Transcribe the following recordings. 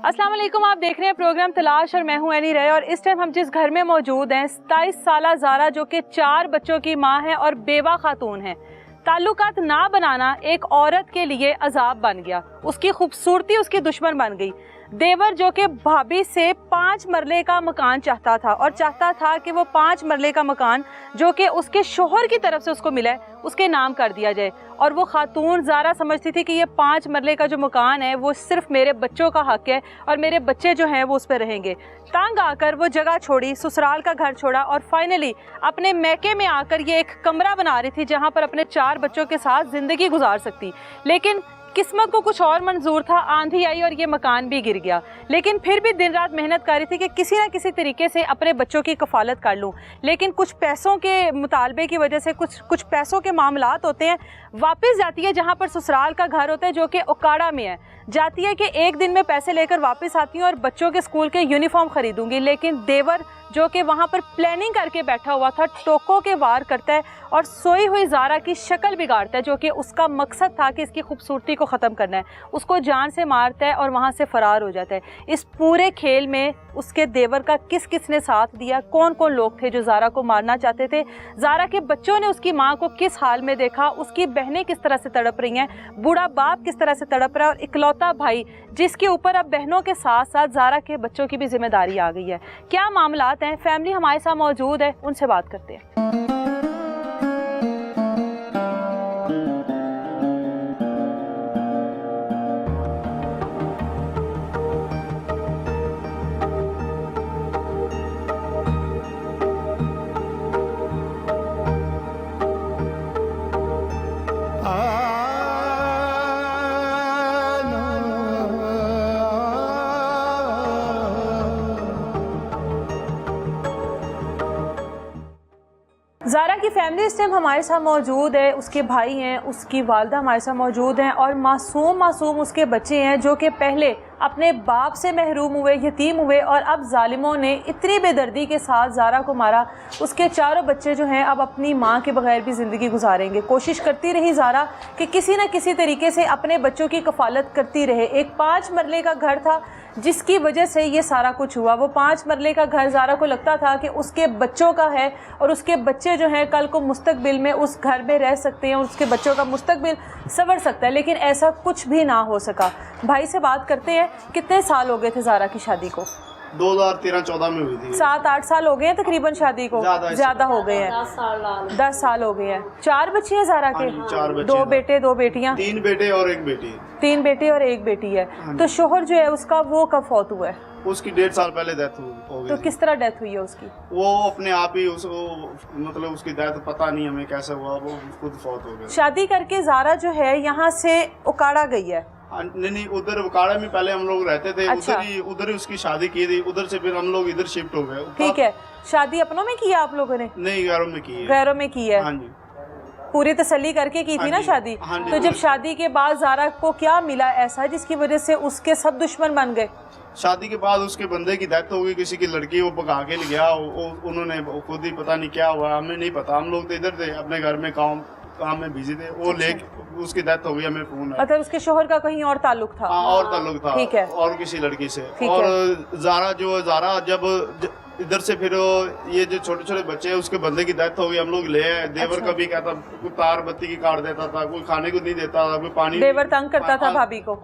अस्सलाम वालेकुम, आप देख रहे हैं प्रोग्राम तलाश और मैं हूं एनी रे। और इस टाइम हम जिस घर में मौजूद हैं 27 साला ज़ारा जो कि 4 बच्चों की मां है और बेवा खातून है। ताल्लुकात ना बनाना एक औरत के लिए अजाब बन गया, उसकी खूबसूरती उसकी दुश्मन बन गई। देवर जो कि भाभी से 5 मरले का मकान चाहता था और चाहता था कि वो 5 मरले का मकान जो कि उसके शोहर की तरफ से उसको मिला है उसके नाम कर दिया जाए। और वो खातून ज़ारा समझती थी कि ये 5 मरले का जो मकान है वो सिर्फ मेरे बच्चों का हक है और मेरे बच्चे जो हैं वो उस पर रहेंगे। तंग आकर वो जगह छोड़ी, ससुराल का घर छोड़ा और फाइनली अपने मैके में आकर ये एक कमरा बना रही थी जहाँ पर अपने 4 बच्चों के साथ ज़िंदगी गुजार सकती। लेकिन किस्मत को कुछ और मंजूर था, आंधी आई और ये मकान भी गिर गया। लेकिन फिर भी दिन रात मेहनत कर रही थी कि किसी ना किसी तरीके से अपने बच्चों की कफालत कर लूँ। लेकिन कुछ पैसों के मुतालबे की वजह से कुछ पैसों के मामलात होते हैं। वापस जाती है जहाँ पर ससुराल का घर होता है जो कि ओकाड़ा में है। जाती है कि एक दिन में पैसे लेकर वापस आती हूँ और बच्चों के स्कूल के यूनिफॉर्म खरीदूंगी। लेकिन देवर जो कि वहाँ पर प्लानिंग करके बैठा हुआ था टोकों के वार करता है और सोई हुई ज़ारा की शक्ल बिगाड़ता है जो कि उसका मकसद था कि इसकी खूबसूरती को ख़त्म करना है। उसको जान से मारता है और वहाँ से फ़रार हो जाता है। इस पूरे खेल में उसके देवर का किस किस ने साथ दिया, कौन कौन लोग थे जो ज़ारा को मारना चाहते थे, ज़ारा के बच्चों ने उसकी माँ को किस हाल में देखा, उसकी बहनें किस तरह से तड़प रही हैं, बूढ़ा बाप किस तरह से तड़प रहा है और इकलौता भाई जिसके ऊपर अब बहनों के साथ साथ ज़ारा के बच्चों की भी जिम्मेदारी आ गई है। क्या मामलात हैं, फैमिली हमारे साथ मौजूद है, उनसे बात करते हैं। ज़ारा की फैमिली इस टाइम हमारे साथ मौजूद है, उसके भाई हैं, उसकी वालदा हमारे साथ मौजूद हैं और मासूम उसके बच्चे हैं जो कि पहले अपने बाप से महरूम हुए, यतीम हुए और अब जालिमों ने इतनी बेदर्दी के साथ ज़ारा को मारा। उसके 4 बच्चे जो हैं अब अपनी माँ के बगैर भी ज़िंदगी गुजारेंगे। कोशिश करती रही ज़ारा कि किसी न किसी तरीके से अपने बच्चों की कफालत करती रहे। एक 5 मरले का घर था जिसकी वजह से ये सारा कुछ हुआ। वो 5 मरले का घर ज़ारा को लगता था कि उसके बच्चों का है और उसके बच्चे जो हैं कल को मुस्तकबिल में उस घर में रह सकते हैं और उसके बच्चों का मुस्तकबिल संवर सकता है। लेकिन ऐसा कुछ भी ना हो सका। भाई से बात करते हैं, कितने साल हो गए थे ज़ारा की शादी को? 2013-14 में हुई थी। 7-8 साल हो गए हैं तकरीबन शादी को, ज़्यादा हो गए हैं। 10 साल हो गए हैं। 4 बच्चे हैं ज़ारा के? 4 बच्चे, 2 बेटे 2 बेटियाँ? 3 बेटे और 1 बेटी। 3 बेटे और 1 बेटी है। तो शोहर जो है उसका वो कब फौत हुआ है? उसकी 1.5 साल पहले डेथ हो गई। तो किस तरह डेथ हुई है उसकी? वो अपने आप ही उसको मतलब उसकी डेथ पता नहीं हमें कैसे हुआ, वो खुद फौत हो गया। शादी करके ज़ारा जो है यहाँ से ओकाड़ा गई है? नहीं, उधर ओकाड़ा में पहले हम लोग रहते थे। अच्छा। उधर ही उसकी शादी की थी। उधर से फिर हम लोग इधर शिफ्ट हो गए। ठीक है। शादी अपनों में की है आप लोगों ने? नहीं, गैरों में की है। गैरों में की है? हाँ जी। पूरी तसल्ली करके की थी ना शादी? तो जब शादी के बाद ज़ारा को क्या मिला ऐसा जिसकी वजह से उसके सब दुश्मन बन गए? शादी के बाद उसके बंदे की डेथ हो गई, किसी की लड़की वो भगा के ले गया। उन्होंने खुद ही पता नहीं क्या हुआ, हमें नहीं पता। हम लोग तो इधर थे अपने घर में काम में बिजी थे। वो लेके उसकी डेथ हो गई, हमें फोन आया। मतलब उसके शोहर का कहीं और ताल्लुक था? और ताल्लुक था। ठीक है। और किसी लड़की से। और ज़ारा जब इधर से फिर ये जो छोटे छोटे बच्चे हैं उसके बंदे की डेथ हो गई, हम लोग ले आए। देवर अच्छा। कभी कहता कोई तार बत्ती की काट देता था, कोई खाने को नहीं देता था, कोई पानी। देवर तंग करता था भाभी को?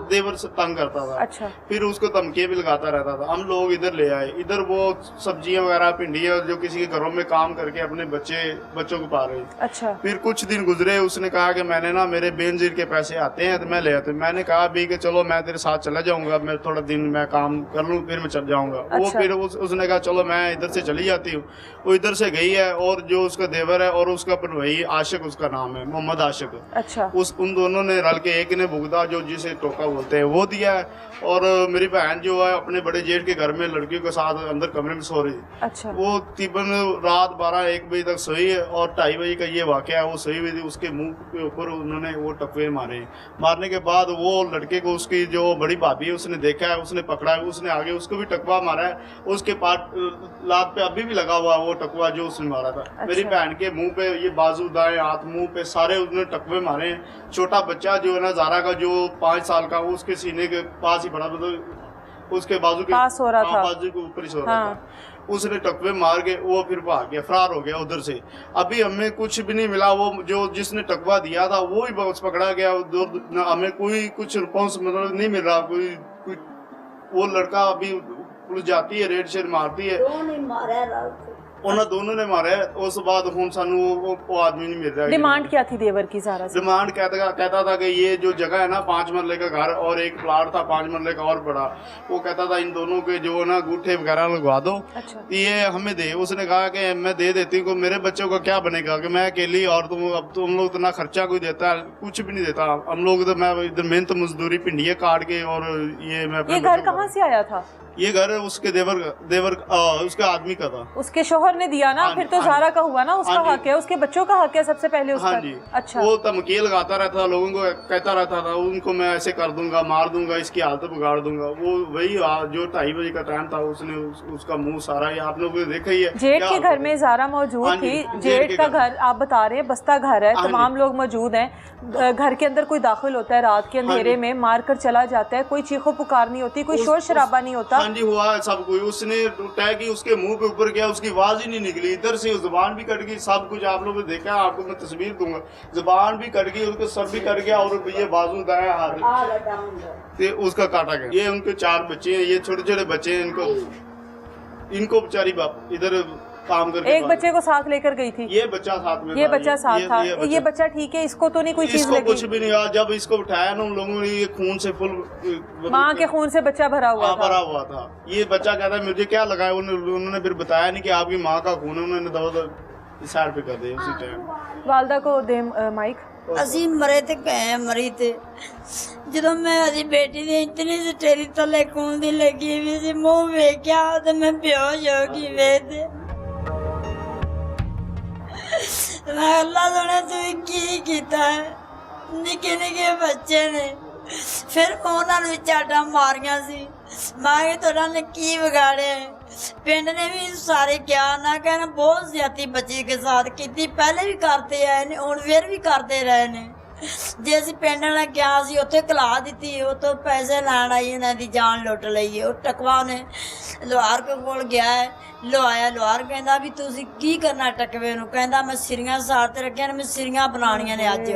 देवर से तंग करता था। अच्छा। फिर उसको धमकियां भी लगाता रहता था। हम लोग इधर ले आए। इधर वो सब्जियां वगैरह भिंडियां जो किसी के घरों में काम करके अपने बच्चों को पा रही। अच्छा। फिर कुछ दिन गुजरे, उसने कहा कि मैंने ना मेरे बेनजीर के पैसे आते हैं तो मैं ले आते। मैंने कहा भी कि चलो मैं तेरे साथ चला जाऊंगा, मैं थोड़ा दिन मैं काम कर लूँ फिर मैं चल जाऊंगा। अच्छा। वो फिर उसने कहा चलो मैं इधर से चली जाती हूँ। वो इधर से गई है और जो उसका देवर है और उसका वही आशिक, उसका नाम है मोहम्मद आशिक। अच्छा। उन दोनों ने रल के, एक ने भुगता जो जिसे टोका बोलते हैं वो दिया है, और मेरी बहन जो है अपने बड़े जेठ के घर में लड़कियों के साथ अंदर कमरे में सो रही। अच्छा। वो तकरीबन रात 12-1 बजे तक सोई है और 2:30 बजे का ये वाकया है। वो सोई हुई थी, उसके मुंह के ऊपर उन्होंने वो टकवे मारे। मारने के बाद वो लड़के को उसकी जो बड़ी भाभी है उसने देखा है, उसने पकड़ा है, उसने आगे उसको भी टकवा मारा है। उसके लात पे अभी भी लगा हुआ वो टकवा जो उसने मारा था। अच्छा। मेरी बहन के मुंह पे, ये बाजू, दाएं हाथ, मुंह पे सारे उसने टकवे मारे हैं। छोटा बच्चा जो है ना ज़ारा का, जो 5 साल का, वो उसके सीने के पास ही पड़ा। मतलब उसके बाजू के पास हो रहा था, बाजू के ऊपर ही सो रहा हाँ। था। उसने टकवे मार के वो फिर भाग गया, फरार हो गया उधर से। अभी हमें कुछ भी नहीं मिला, वो जो जिसने टकवा दिया था वो ही बस पकड़ा गया। हमें कोई कुछ रिस्पॉन्स मतलब नहीं मिल रहा। कोई वो लड़का अभी पुलिस जाती है, रेड शेड मारती है, उन्होंने दोनों ने मारा है। उस बाद हुन सानू वो आदमी नहीं मिल रहा। डिमांड क्या थी देवर की ज़ारा से? डिमांड कहता था कि ये जो जगह है ना 5 मरले का घर और एक प्लाट था 5 मरले का और बड़ा, वो कहता था इन दोनों के जो ना अंगूठे वगैरह लगवा दो। अच्छा। ये हमें दे। उसने कहा कि मैं दे देती हूँ, मेरे बच्चों का क्या बनेगा कि मैं अकेली, और अब तुम लोग इतना खर्चा कोई देता है, कुछ भी नहीं देता हम लोग। तो मैं इधर मेहनत मजदूरी भिंडियाँ काट के, और ये मैं ये घर कहाँ से आया था? ये घर उसके देवर उसके आदमी का था। उसके शोहर ने दिया ना, फिर तो ज़ारा का हुआ ना, उसका हक है, उसके बच्चों का हक है सबसे पहले उसका। हाँ जी। अच्छा। वो धमकी लगाता रहता था लोगों को, कहता रहता था उनको मैं ऐसे कर दूंगा, मार दूंगा, इसकी हालत बिगाड़ दूंगा। वो वही जो 2:30 बजे का टाइम था, उसने उसका मुंह सारा ही आप लोगों ने देखा ही है। जेठ के घर में ज़ारा मौजूद थी। जेठ का घर आप बता रहे हैं बस्ता घर है, तमाम लोग मौजूद हैं। घर के अंदर कोई दाखिल होता है रात के अंधेरे में, मार कर चला जाता है, कोई चीखो पुकार नहीं होती, कोई शोर शराबा नहीं होता। हाँ जी, हुआ सब कोई। उसने टैग की उसके मुंह पे ऊपर गया, उसकी आवाज ही नहीं निकली, इधर से जुबान भी कट गई, सब कुछ आप लोगों ने देखा, आपको मैं तस्वीर दूंगा। जुबान भी कट गई, उसका सर भी कट गया, और ये बाजू दाया हाथ से उसका काटा गया। ये उनके 4 बच्चे हैं, ये छोटे छोटे बच्चे हैं। इनको बेचारी बाप इधर काम करके एक बच्चे को साथ लेकर गई थी। ये बच्चा साथ में, ये बच्चा साथ था। ये बच्चा ठीक है, इसको तो नहीं कोई चीज लगी? कुछ भी नहीं हुआ। जब इसको उठाया ना उन लोगों ने, ये खून से फुल, माँ के खून से बच्चा भरा हुआ था। ये बच्चा कहता है मुझे क्या लगा है, उन्होंने फिर बताया नहीं कि आपकी माँ का खून है। उन्होंने दवा साइड पे कर दिया उसी टाइम। वालदा को दे माइक। ਅਸੀਂ ਮਰੇ ਤੇ ਗਏ ਮਰੀ ਤੇ ਜਦੋਂ ਮੈਂ ਅਜੀ ਬੇਟੀ ਦੀ ਇਤਨੀ ਸਟੇਰੀ ਥੱਲੇ ਖੂਨ ਦੀ ਲੱਗੀ ਵੀ ਸੀ, ਮੂੰਹ ਵੇਖਿਆ ਤੇ ਮੈਂ ਬੇਹੋਸ਼ ਹੋ ਗਈ ਵੇ ਤੇ ਮੈਂ ਅੱਲਾ ਸੋਹਣਾ ਤੂੰ ਕੀ ਕੀਤਾ ਹੈ? ਨਿੱਕੇ ਨਿੱਕੇ ਬੱਚੇ ਨੇ। ਫਿਰ ਉਹਨਾਂ ਨੂੰ ਚਾਟਾਂ ਮਾਰੀਆਂ ਸੀ। ਮੈਂ ਕਿਹਾ ਤੁਹਾਡਾ ਨੇ ਕੀ ਵਿਗਾੜਿਆ? पिंड ने भी सारे क्या ना कहना, बहुत ज्यादा बच्चे के साथ की, पहले भी करते आए ने, हुण फिर भी करते रहे ने। जे असीं पिंड वाले क्या सी उत्थे कला दित्ती, उत्थों पैसे लैण आई, इन्हां दी जान लुट लई है। वो टकवा ने लोहार कोल गया है, लुआया। लोहार कहंदा भी तुसीं की करना टकवे नूं? कहंदा मैं सिरियां सार ते रखियां ने, मैं सिरियां बनाणियां ने अज।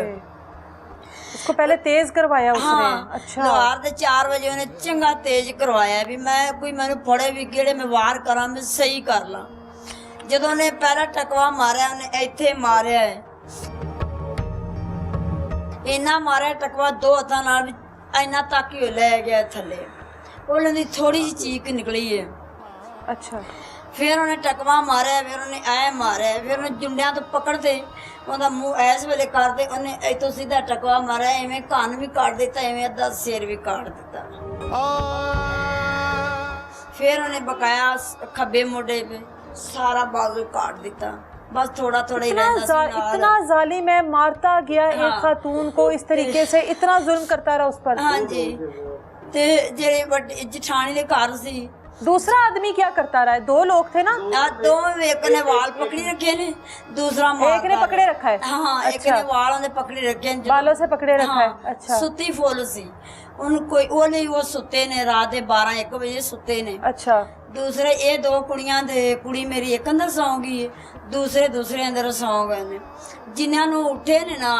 उसको पहले तेज करवाया उसने। हाँ, अच्छा। लोहार दे 4 वजे उन्हें चंगा तेज करवाया भी मैं कोई मैनू फड़े भी गेड़े में वार करा, मैं सही कर ला। जदों ने पहला टकवा मारिया, उन्हें इत्थे मारिया है, इन्ना मारिया टकवा 2 हत्थां नाल, इन्ना तक ही ले गया थल्ले। उन्हें दी थोड़ी जी चीख निकली है। अच्छा। फिर उन्हें टकवा मारिया, फिर उन्हें ऐ मारिया, फिर उन्हें जुंडियां तो पकड़ते, ਉਹਦਾ ਮੂੰਹ ਐਸ ਵੇਲੇ ਕਰਦੇ, ਉਹਨੇ ਇੱਥੋਂ ਸਿੱਧਾ ਟਕਵਾ ਮਾਰਿਆ, ਐਵੇਂ ਕੰਨ ਵੀ ਕੱਟ ਦਿੱਤਾ, ਐਵੇਂ ਅੱਧਾ ਸਿਰ ਵੀ ਕੱਟ ਦਿੱਤਾ। ਫਿਰ ਉਹਨੇ ਬਕਾਇਆ ਖੱਬੇ ਮੋਢੇ पे सारा बाजू काट दिता। बस थोड़ा थोड़ा ही रहता था। इतना जालिम है, मारता गया एक खातून को इस तरीके से, इतना जुल्म करता रहा उस पर। हाँ जी। ते जेड़े बड़े जठानी दे घर सी, दूसरा आदमी क्या करता रहा है? 2 लोग थे ना? दोनों, एक ने वाल पकड़ी रखे ने, दूसरा एक ने पकड़े रखा है। हाँ, एक ने वालों ने पकड़े रखे हैं, बालों से पकड़े रखा है। अच्छा। सुती फुल सी उन कोई वो नहीं, वो सुते ने रात दे 12-1 बजे सुते ने। अच्छा। दूसरे ये 2 कुड़ियां दे, कुड़ी मेरी एक अंदर सौ गई है, दूसरे अंदर सौ गए ने। जिन्होंने उठे ने ना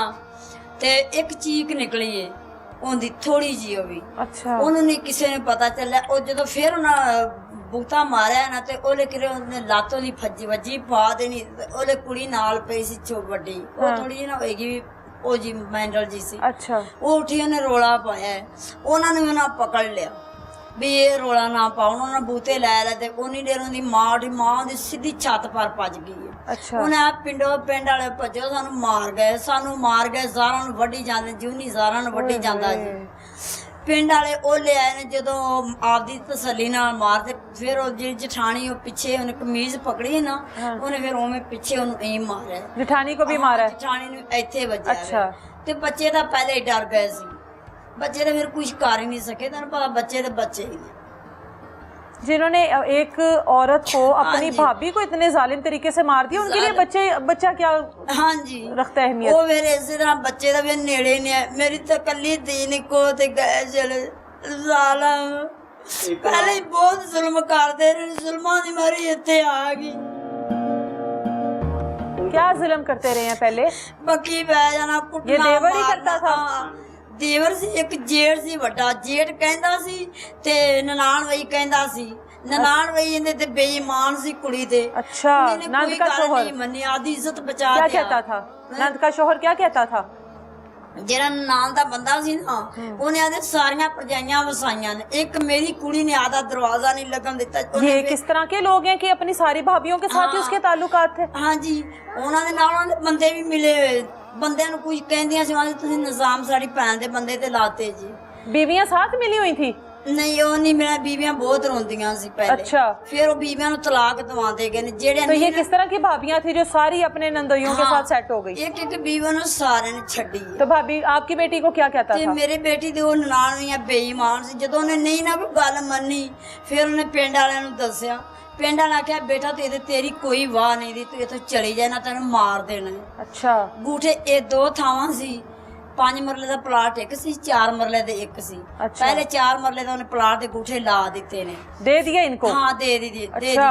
ते एक चीख निकली है उनकी थोड़ी जी भी। अच्छा। उन्होंने किसी ने पता चलिया। और जो फिर उन्हें बुता मारिया ना तो ओले किरे उन्हें लातों की फजी वजी पा देनी। ओले कुड़ी नाल पई सी छो बड़ी, वो थोड़ी ना होएगी ओ जी मैंडल जी सी। अच्छा। वो उठी उन्हें रोला पाया, उन्होंने भी उन्हें पकड़ लिया भी ये रोला ना पाओ। उन्होंने बूते लै लै ते उन्हीं देर उनकी मां दी सीधी छत पर भज गई है। अच्छा। उन्हें आप पिंड वाले भजो, सानू मार गए, ज़ारा नूं वड्डी जांदे, जूनी ज़ारा नूं वड्डी जांदा जी। पिंड वाले ओ ले आए ने, जदों आपदी तसल्ली नाल मारते, फिर वो जी जठानी पिछे उन्हें कमीज पकड़ी ना, उन्हें फिर उवें पिछे उन्हें ई मारिया। जठानी को भी मारा? जठानी नूं इत्थे वज्जिया। अच्छा। ते बच्चे तां पहले ही डर गए सी, बच्चे तो फिर कुछ कर ही नहीं सके। तुहानूं पता बच्चे तो बच्चे ही ने। जिन्होंने एक औरत को, अपनी भाभी को इतने जालिम तरीके से मार दिया, उनके लिए बच्चा क्या हाँ जी रखता है अहमियत? वो मेरे इसी तरह बच्चे का भी नेड़े नहीं है। मेरी तो कली दीन को ते गए चले जालम ਪਹਿਲੇ ਹੀ ਬਹੁਤ ਜ਼ੁਲਮ ਕਰਦੇ ਰਹੇ, ਜ਼ੁਲਮਾਂ ਦੀ ਮਾਰੀ ਇੱਥੇ ਆ ਗਈ। क्या जुल्म करते रहे हैं पहले? ਬੱਕੀ ਬੈ ਜਾਣਾ, ਕੁੱਟਣਾ, ਇਹ ਦੇਵਰ ਹੀ ਮਾਰਨਾ। ਕਰਦਾ ਥਾ? ਹਾਂ, ਦੇਵਰ ਸੀ, ਇੱਕ ਜੇਠ ਸੀ ਵੱਡਾ, ਜੇਠ ਕਹਿੰਦਾ ਸੀ ਤੇ ਨਨਾਣ ਵਈ ਕਹਿੰਦਾ ਸੀ। ਨਨਾਣ ਵਈ ਇਹਦੇ ਤੇ ਬੇਈਮਾਨ ਸੀ ਕੁੜੀ ਤੇ। अच्छा, ਕੁੜੀ ਨੇ नंद ਕੋਈ का ਗੱਲ शोहर ਨਹੀਂ ਮੰਨੀ, ਆਦੀ ਇੱਜ਼ਤ ਬਚਾ क्या ਦਿਆ। कहता था? नंद का शोहर क्या कहता था? ਜਿਹੜਾ ਨਨਾਣ ਦਾ ਬੰਦਾ ਸੀ ਨਾ, ਉਹਨੇ ਆਦੇ ਸਾਰੀਆਂ ਭਰਜਾਈਆਂ ਵਸਾਈਆਂ ਨੇ, ਇੱਕ ਮੇਰੀ ਕੁੜੀ ਨੇ ਆਦਾ ਦਰਵਾਜ਼ਾ नहीं लगन ਦਿੱਤਾ। ये किस तरह के लोग हैं कि अपनी सारी भाभीयों के साथ ही उसके ताल्लुकात थे? ਹਾਂਜੀ, ਉਹਨਾਂ ਦੇ ਨਾਲ ਉਹਨਾਂ ਦੇ ਬੰਦੇ ਵੀ ਮਿਲੇ ਹੋਏ। ਬੰਦਿਆਂ ਨੂੰ ਕੁਝ ਕਹਿੰਦੀਆਂ ਸੀ, ਉਹਨਾਂ ਤੁਸੀਂ ਨਿਜ਼ਾਮ ਸਾਡੀ ਭੈਣ ਦੇ ਬੰਦੇ ਤੇ ਲਾਤੇ ਜੀ। बीवियां साथ मिली हुई थी? ਨਹੀਂ, ਉਹ ਨਹੀਂ, ਮੇਰਾ ਬੀਬੀਆਂ ਬਹੁਤ ਰੋਂਦੀਆਂ ਸੀ ਪਹਿਲੇ। अच्छा, ਫਿਰ ਉਹ ਬੀਬੀਆਂ ਨੂੰ ਤਲਾਕ ਦਵਾਉਂਦੇ ਗਏ ਨੇ ਜਿਹੜੇ तो ये ਨਹੀਂ किस तरह की भाभियां थी जो सारी अपने नंदोइयों के हाँ। साथ सेट हो गई? ਇੱਕ ਇੱਕ ਬੀਬੀ ਨੂੰ ਸਾਰਿਆਂ ਨੇ ਛੱਡੀ ਹੈ। तो भाभी आपकी बेटी को क्या कहता ਤੇ था? ਮੇਰੇ ਬੇਟੀ ਦੇ ਉਹ ਨਨਾਣ ਵੀ ਆ ਬੇਈਮਾਨ ਸੀ। ਜਦੋਂ ਉਹਨੇ ਨਹੀਂ ਨਾ ਕੋਈ ਗੱਲ ਮੰਨੀ, ਫਿਰ ਉਹਨੇ ਪਿੰਡ ਵਾਲਿਆਂ ਨੂੰ ਦੱਸਿਆ। ਪਿੰਡ ਵਾਲਿਆਂ ਕਿਹਾ ਬੇਟਾ ਤੇ ਇਹਦੇ ਤੇਰੀ ਕੋਈ ਵਾਹ ਨਹੀਂ ਦੀ, ਤੂੰ ਇੱਥੋਂ ਚਲੀ ਜਾ ਨਾ ਤੈਨੂੰ ਮਾਰ ਦੇਣਾ ਹੈ। अच्छा, ਗੂਠੇ ਇਹ ਦੋ ਥਾਵਾਂ ਸੀ। 5 ਮਰਲੇ ਦਾ ਪਲਾਟ ਇੱਕ ਸੀ, 4 ਮਰਲੇ ਦੇ ਇੱਕ ਸੀ। ਅੱਛਾ। ਪਹਿਲੇ 4 ਮਰਲੇ ਦਾ ਉਹਨੇ ਪਲਾਟ ਦੇ ਗੂਠੇ ਲਾ ਦਿੱਤੇ ਨੇ। दे दिया इनको? ਹਾਂ, ਦੇ ਦਿੱਤੀ। ਅੱਛਾ।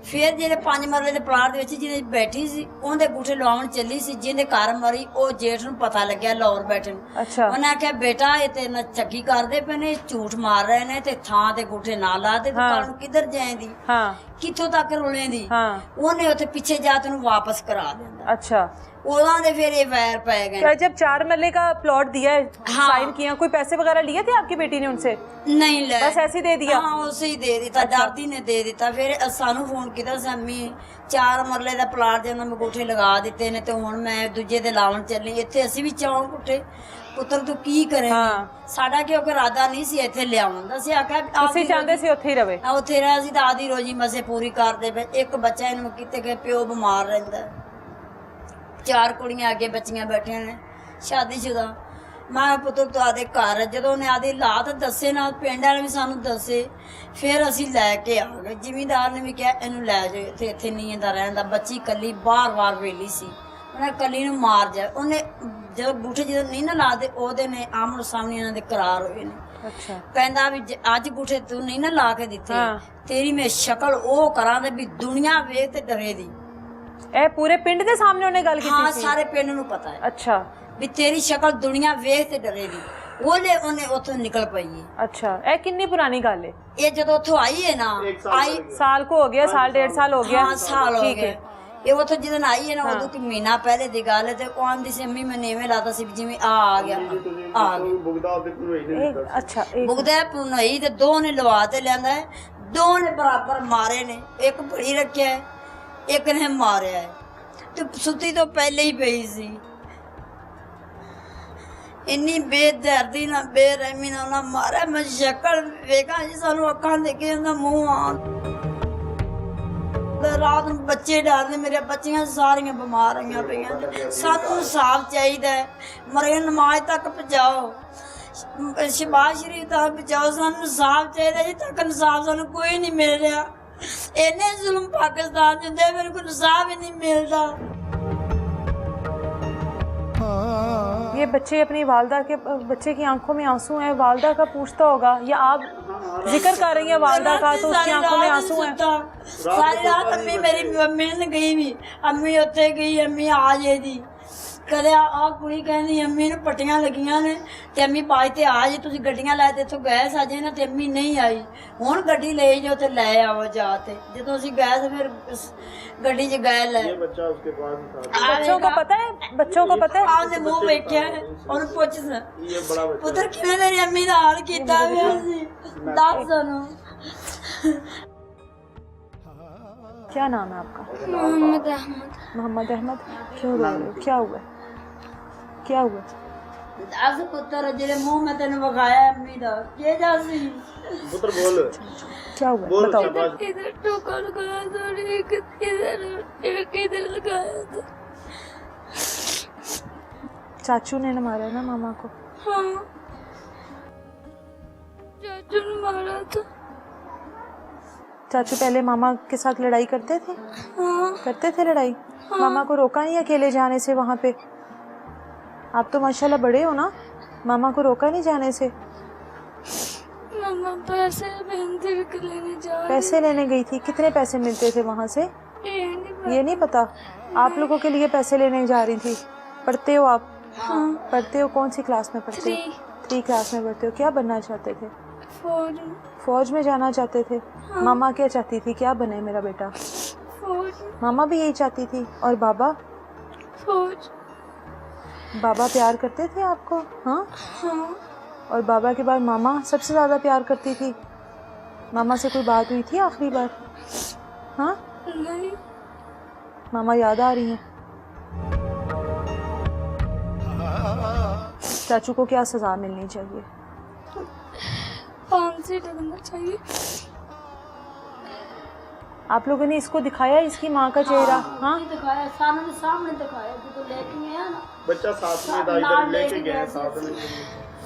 ਫਿਰ ਜਿਹੜੇ 5 ਮਰਲੇ ਦੇ ਪਲਾਟ ਦੇ ਵਿੱਚ ਜਿਹਨੇ ਬੈਠੀ ਸੀ, ਉਹਦੇ ਗੂਠੇ ਲਵਾਉਣ ਚੱਲੀ ਸੀ। ਜਿਹਦੇ ਘਰ ਮਰੀ, ਉਹ ਜੇਠ ਨੂੰ ਪਤਾ ਲੱਗਿਆ ਲਾਹੌਰ ਬੈਠੇ ਨੂੰ। अच्छा, ਉਹਨੇ ਆਖਿਆ ਬੇਟਾ ਇਹ ਤੇ ਨਾ ਚੱਕੀ ਕਰਦੇ ਪਏ ਨੇ, ਝੂਠ ਮਾਰ ਰਹੇ ਨੇ ਤੇ ਥਾਂ ਤੇ ਗੂਠੇ ਨਾ ਲਾ ਦੇ, ਹਾਂ। ਤੂੰ ਕਿੱਧਰ ਜਾਏਂਦੀ, हाँ ਕਿੱਥੋਂ ਤੱਕ ਰੁਲੇਂਦੀ। हाँ, ਉਹਨੇ ਉੱਥੇ ਪਿੱਛੇ ਜਾ ਤੈਨੂੰ ਵਾਪਸ ਕਰਾ ਦਿੰਦਾ। अच्छा। ਉਹਨਾਂ ਦੇ ਫਿਰ ਇਹ ਵੈਰ ਪੈ ਗਏ। क्या जब 4 मरले का प्लॉट दिया है, हाँ। साइन किया, कोई पैसे वगैरह लिए थे आपकी बेटी ने उनसे? ਨਹੀਂ ਲੈ, बस ऐसे ही दे दिया? ਹਾਂ, ਉਸੇ ਹੀ ਦੇ ਦਿੱਤਾ। ਦਾਦੀ ਨੇ ਦੇ ਦਿੱਤਾ। ਫਿਰ ਸਾਨੂੰ ਫੋਨ ਕੀਤਾ ਸੀ, ਅੰਮੀ 4 ਮਰਲੇ ਦਾ ਪਲਾਟ ਦੇ ਉਹਨਾਂ ਗੂਠੇ ਲਗਾ ਦਿੱਤੇ ਨੇ ਤੇ ਹੁਣ ਮੈਂ ਦੂਜੇ ਦੇ ਲਾਉਣ ਚੱਲੀ। ਇੱਥੇ ਅਸੀਂ ਵੀ ਚਾਉਂ ਗੂਠੇ, ਪੁੱਤਰ ਤੂੰ ਕੀ ਕਰੇ। ਹਾਂ। ਸਾਡਾ ਕਿਉਂਕਿ ਇਰਾਦਾ ਨਹੀਂ ਸੀ ਇੱਥੇ ਲਿਆਉਣ ਦਾ। ਅਸੀਂ ਆਖਿਆ ਤੁਸੀਂ ਚਾਹੁੰਦੇ ਸੀ ਉੱਥੇ ਹੀ ਰਵੇ? ਉੱਥੇ ਰਹਿ, ਅਸੀਂ ਤਾਂ ਆਦੀ ਰੋਜੀ ਮਸੇ ਪੂਰੀ ਕਰਦੇ ਪਏ। ਇੱਕ ਬੱਚਾ ਇਹਨੂੰ ਕਿਤੇ ਕਿ ਪਿਓ ਬਿਮਾਰ ਰਹਿੰਦਾ ਹੈ। 4 ਕੁੜੀਆਂ ਅੱਗੇ ਬੱਚੀਆਂ ਬੈਠੀਆਂ ਨੇ ਸ਼ਾਦੀशुदा। ਮੈਂ ਪੁੱਤਰ ਤੂੰ ਆਦੇ ਘਰ, ਜਦੋਂ ਉਹਨੇ ਆਦੇ ਹਾਲਾਤ ਦੱਸੇ ਨਾ, ਪਿੰਡ ਵਾਲੇ ਵੀ ਸਾਨੂੰ ਦੱਸੇ, ਫਿਰ ਅਸੀਂ ਲੈ ਕੇ ਆ ਗਏ। ਜ਼ਿਮੀਂਦਾਰ ਨੇ ਵੀ ਕਿਹਾ ਇਹਨੂੰ ਲੈ ਜਾਓ, ਇੱਥੇ ਨਹੀਂ ਇਹਦਾ ਰਹਿਣ ਦਾ। ਬੱਚੀ ਕੱਲੀ ਬਾਰ-ਬਾਰ ਵੇਲੀ ਸੀ, ਉਹਨੇ ਕੱਲੀ ਨੂੰ ਮਾਰ ਜਾ। ਉਹਨੇ ਜਦੋਂ ਗੂਠੇ ਜਦੋਂ ਨਹੀਂ ਨਾ ਲਾਦੇ, ਉਹਦੇ ਨੇ ਆਮਣ ਸਾਹਮਣੇ ਇਹਨਾਂ ਦੇ ਕਰਾਰ ਹੋਏ ਨੇ। अच्छा, ਕਹਿੰਦਾ ਵੀ ਅੱਜ ਗੂਠੇ ਤੂੰ ਨਹੀਂ ਨਾ ਲਾ ਕੇ ਦਿੱਤੇ, ਹਾਂ। ਤੇਰੀ ਮੈਂ ਸ਼ਕਲ ਉਹ ਕਰਾਂਗੇ ਵੀ ਦੁਨੀਆ ਵੇਖ ਤੇ ਡਰੇ ਦੀ। ए पूरे पिंड के सामने उन्हें गल की ਹਾਂ, थी? ਸਾਰੇ ਪਿੰਡ ਨੂੰ ਪਤਾ ਹੈ अच्छा, ਵੀ ਤੇਰੀ ਸ਼ਕਲ ਦੁਨੀਆ ਵੇਖ ਤੇ ਡਰੇਗੀ। ਉਹਨੇ ਉੱਥੋਂ ਨਿਕਲ ਪਈ ਹੈ। अच्छा। ए कितनी पुरानी गल है? ਇਹ ਜਦੋਂ ਉੱਥੋਂ ਆਈ ਹੈ ਨਾ, ਆਈ साल को हो गया, साल 1.5 साल हो गया? ਹਾਂ, ਸਾਲ ਹੋ ठीक ਗਏ। है। ਇਹ ਉੱਥੋਂ ਜਦੋਂ ਆਈ ਹੈ ਨਾ, ਉਦੋਂ ਕਿ ਮਹੀਨਾ ਪਹਿਲੇ ਦੀ ਗੱਲ ਹੈ। ਤੇ ਉਹ ਆਂਦੀ ਸੀ ਅੰਮੀ ਮੈਂ ਨੇਵੇਂ ਲਾਤਾ ਸੀ ਵੀ ਜਿਵੇਂ ਆ ਗਿਆ, ਆ ਗਿਆ ਬੁਗਦਾ ਦੇ ਕੋਈ ਨਹੀਂ एक, अच्छा, एक ਬੁਗਦਾ ਪੁਨਈ ਤੇ ਦੋ ਨੇ ਲਵਾ ਤੇ ਲਿਆਂਦਾ ਹੈ। ਦੋ ਨੇ ਬਰਾਬਰ ਮਾਰੇ ਨੇ, ਇੱਕ ਭੜੀ ਰੱਖਿਆ ਹੈ, ਇੱਕ ਨੇ ਮਾਰਿਆ ਹੈ। ਤੇ ਸੁੱਤੀ ਤੋਂ ਪਹਿਲੇ ਹੀ ਪਈ ਸੀ। ਇੰਨੀ ਬੇਦਰਦੀ ਨਾਲ ਬੇਰਹਿਮੀ ਨਾਲ ਉਹਨਾਂ ਮਾਰਿਆ। ਮੈਂ ਸ਼ਕਲ ਵੇਖਾਂ ਜੀ, ਸਾਨੂੰ ਅੱਖਾਂ ਦੇਖੇ ਉਹਦਾ ਮੂੰਹ ਆ। ਰਾਤ ਨੂੰ ਬੱਚੇ ਡਰਦੇ, ਮੇਰੇ ਬੱਚੀਆਂ ਸਾਰੀਆਂ ਬਿਮਾਰ ਹੋਈਆਂ ਪਈਆਂ। ਸਾਨੂੰ ਇਨਸਾਫ ਚਾਹੀਦਾ ਹੈ। ਮਰੇ ਨਮਾਜ਼ ਤੱਕ ਪਹੁੰਚਾਓ, ਸ਼ਬਾਜ਼ ਸ਼ਰੀਫ ਤੱਕ ਪਹੁੰਚਾਓ। ਸਾਨੂੰ ਇਨਸਾਫ ਚਾਹੀਦਾ ਜੀ, ਤੱਕ ਇਨਸਾਫ ਸਾਨੂੰ ਕੋਈ ਨਹੀਂ ਮਿਲ ਰਿਹਾ। ਇੰਨੇ ਜ਼ੁਲਮ ਪਾਕਿਸਤਾਨ ਚ ਹੁੰਦੇ, ਮੇਰੇ ਕੋਲ ਇਨਸਾਫ ही नहीं मिलता। ये बच्चे अपनी वालदा के, बच्चे की आंखों में आंसू हैं, वालदा का पूछता होगा, या आप जिक्र कर रही हैं वालदा का तो उसकी आंखों में आंसू हैं? सारी रात अम्मी मेरी मम्मी ने गई भी, अम्मी उत्थे गई, अम्मी आ जाएगी। ਕਦੇ ਆ ਕੁੜੀ ਕਹਿੰਦੀ ਅੰਮੀ ਨੂੰ ਪੱਟੀਆਂ ਲੱਗੀਆਂ ਨੇ ਤੇ ਅੰਮੀ ਪਾਈ ਤੇ ਆ ਜੀ, ਤੁਸੀਂ ਗੱਡੀਆਂ ਲੈ ਤੇ ਇੱਥੋਂ ਗਏ ਸਾਜੇ ਨਾ, ਤੇ ਅੰਮੀ ਨਹੀਂ ਆਈ। ਹੁਣ ਗੱਡੀ ਲੈ ਜਾਓ ਤੇ ਲੈ ਆਵੋ ਜਾ ਤੇ। ਜਦੋਂ ਅਸੀਂ ਗਏ ਤੇ ਫਿਰ ਗੱਡੀ 'ਚ ਗਏ ਲੈ। ਬੱਚਾ ਉਸਕੇ ਪਾਸ बच्चों को पता है? बच्चों को पता है? ਆਉਂਦੇ ਮੂੰਹ ਵੇਖਿਆ ਉਹਨੂੰ ਪੁੱਛ ਇਹ ਬੜਾ ਬੱਚਾ ਪੁੱਤਰ ਕਿਵੇਂ ਤੇਰੀ ਅੰਮੀ ਦਾ ਹਾਲ ਕੀਤਾ ਹੋਇਆ ਸੀ, ਦੱਸ ਸਾਨੂੰ। क्या नाम है आपका? मोहम्मद अहमद। मोहम्मद अहमद। क्यों रो रहे हो? क्या हुआ? क्या हुआ? ਦੱਸ ਪੁੱਤਰ, ਜਿਹੜੇ ਮੂੰਹ ਮੈਂ ਤੈਨੂੰ ਵਿਖਾਇਆ ਅੰਮੀ ਦਾ, ਕੀ ਜਾਸੀ? ਪੁੱਤਰ ਬੋਲ, क्या हुआ? बोल बताओ। शाबाश। इधर टोका लगाया था, एक इधर लगाया था। चाचू ने मारा ना मामा को? हाँ, चाचू ने मारा था। चाचू पहले मामा के साथ लड़ाई करते थे? हाँ, करते थे लड़ाई? मामा को रोका नहीं अकेले जाने से वहाँ पे? आप तो माशाल्लाह बड़े हो ना, मामा को रोका नहीं जाने से? मामा मैं पैसे मेहंदी भी लेने जा रही पैसे लेने गई थी, कितने पैसे मिलते थे वहाँ से? ये नहीं पता। आप लोगों के लिए पैसे लेने जा रही थी। पढ़ते हो आप? हाँ। पढ़ते हो? कौन सी क्लास में पढ़ते हो? 3 क्लास में पढ़ते हो। क्या बनना चाहते थे? फौज। फौज में जाना चाहते थे? हाँ। मामा क्या चाहती थी, क्या बने मेरा बेटा? फौज। मामा भी यही चाहती थी। और बाबा? फौज। बाबा प्यार करते थे आपको? हाँ। हाँ। और बाबा के बाद मामा सबसे ज़्यादा प्यार करती थी। मामा से कोई बात हुई थी आखिरी बार? हाँ। नहीं। मामा याद आ रही हैं? चाचू को क्या सज़ा मिलनी चाहिए? फांसी लगना चाहिए। आप लोगों ने इसको दिखाया इसकी माँ का चेहरा? हाँ, दिखाया, सामने दिखाया, तो लेके गया ना बच्चा साथ में था, इधर लेके गए साथ में।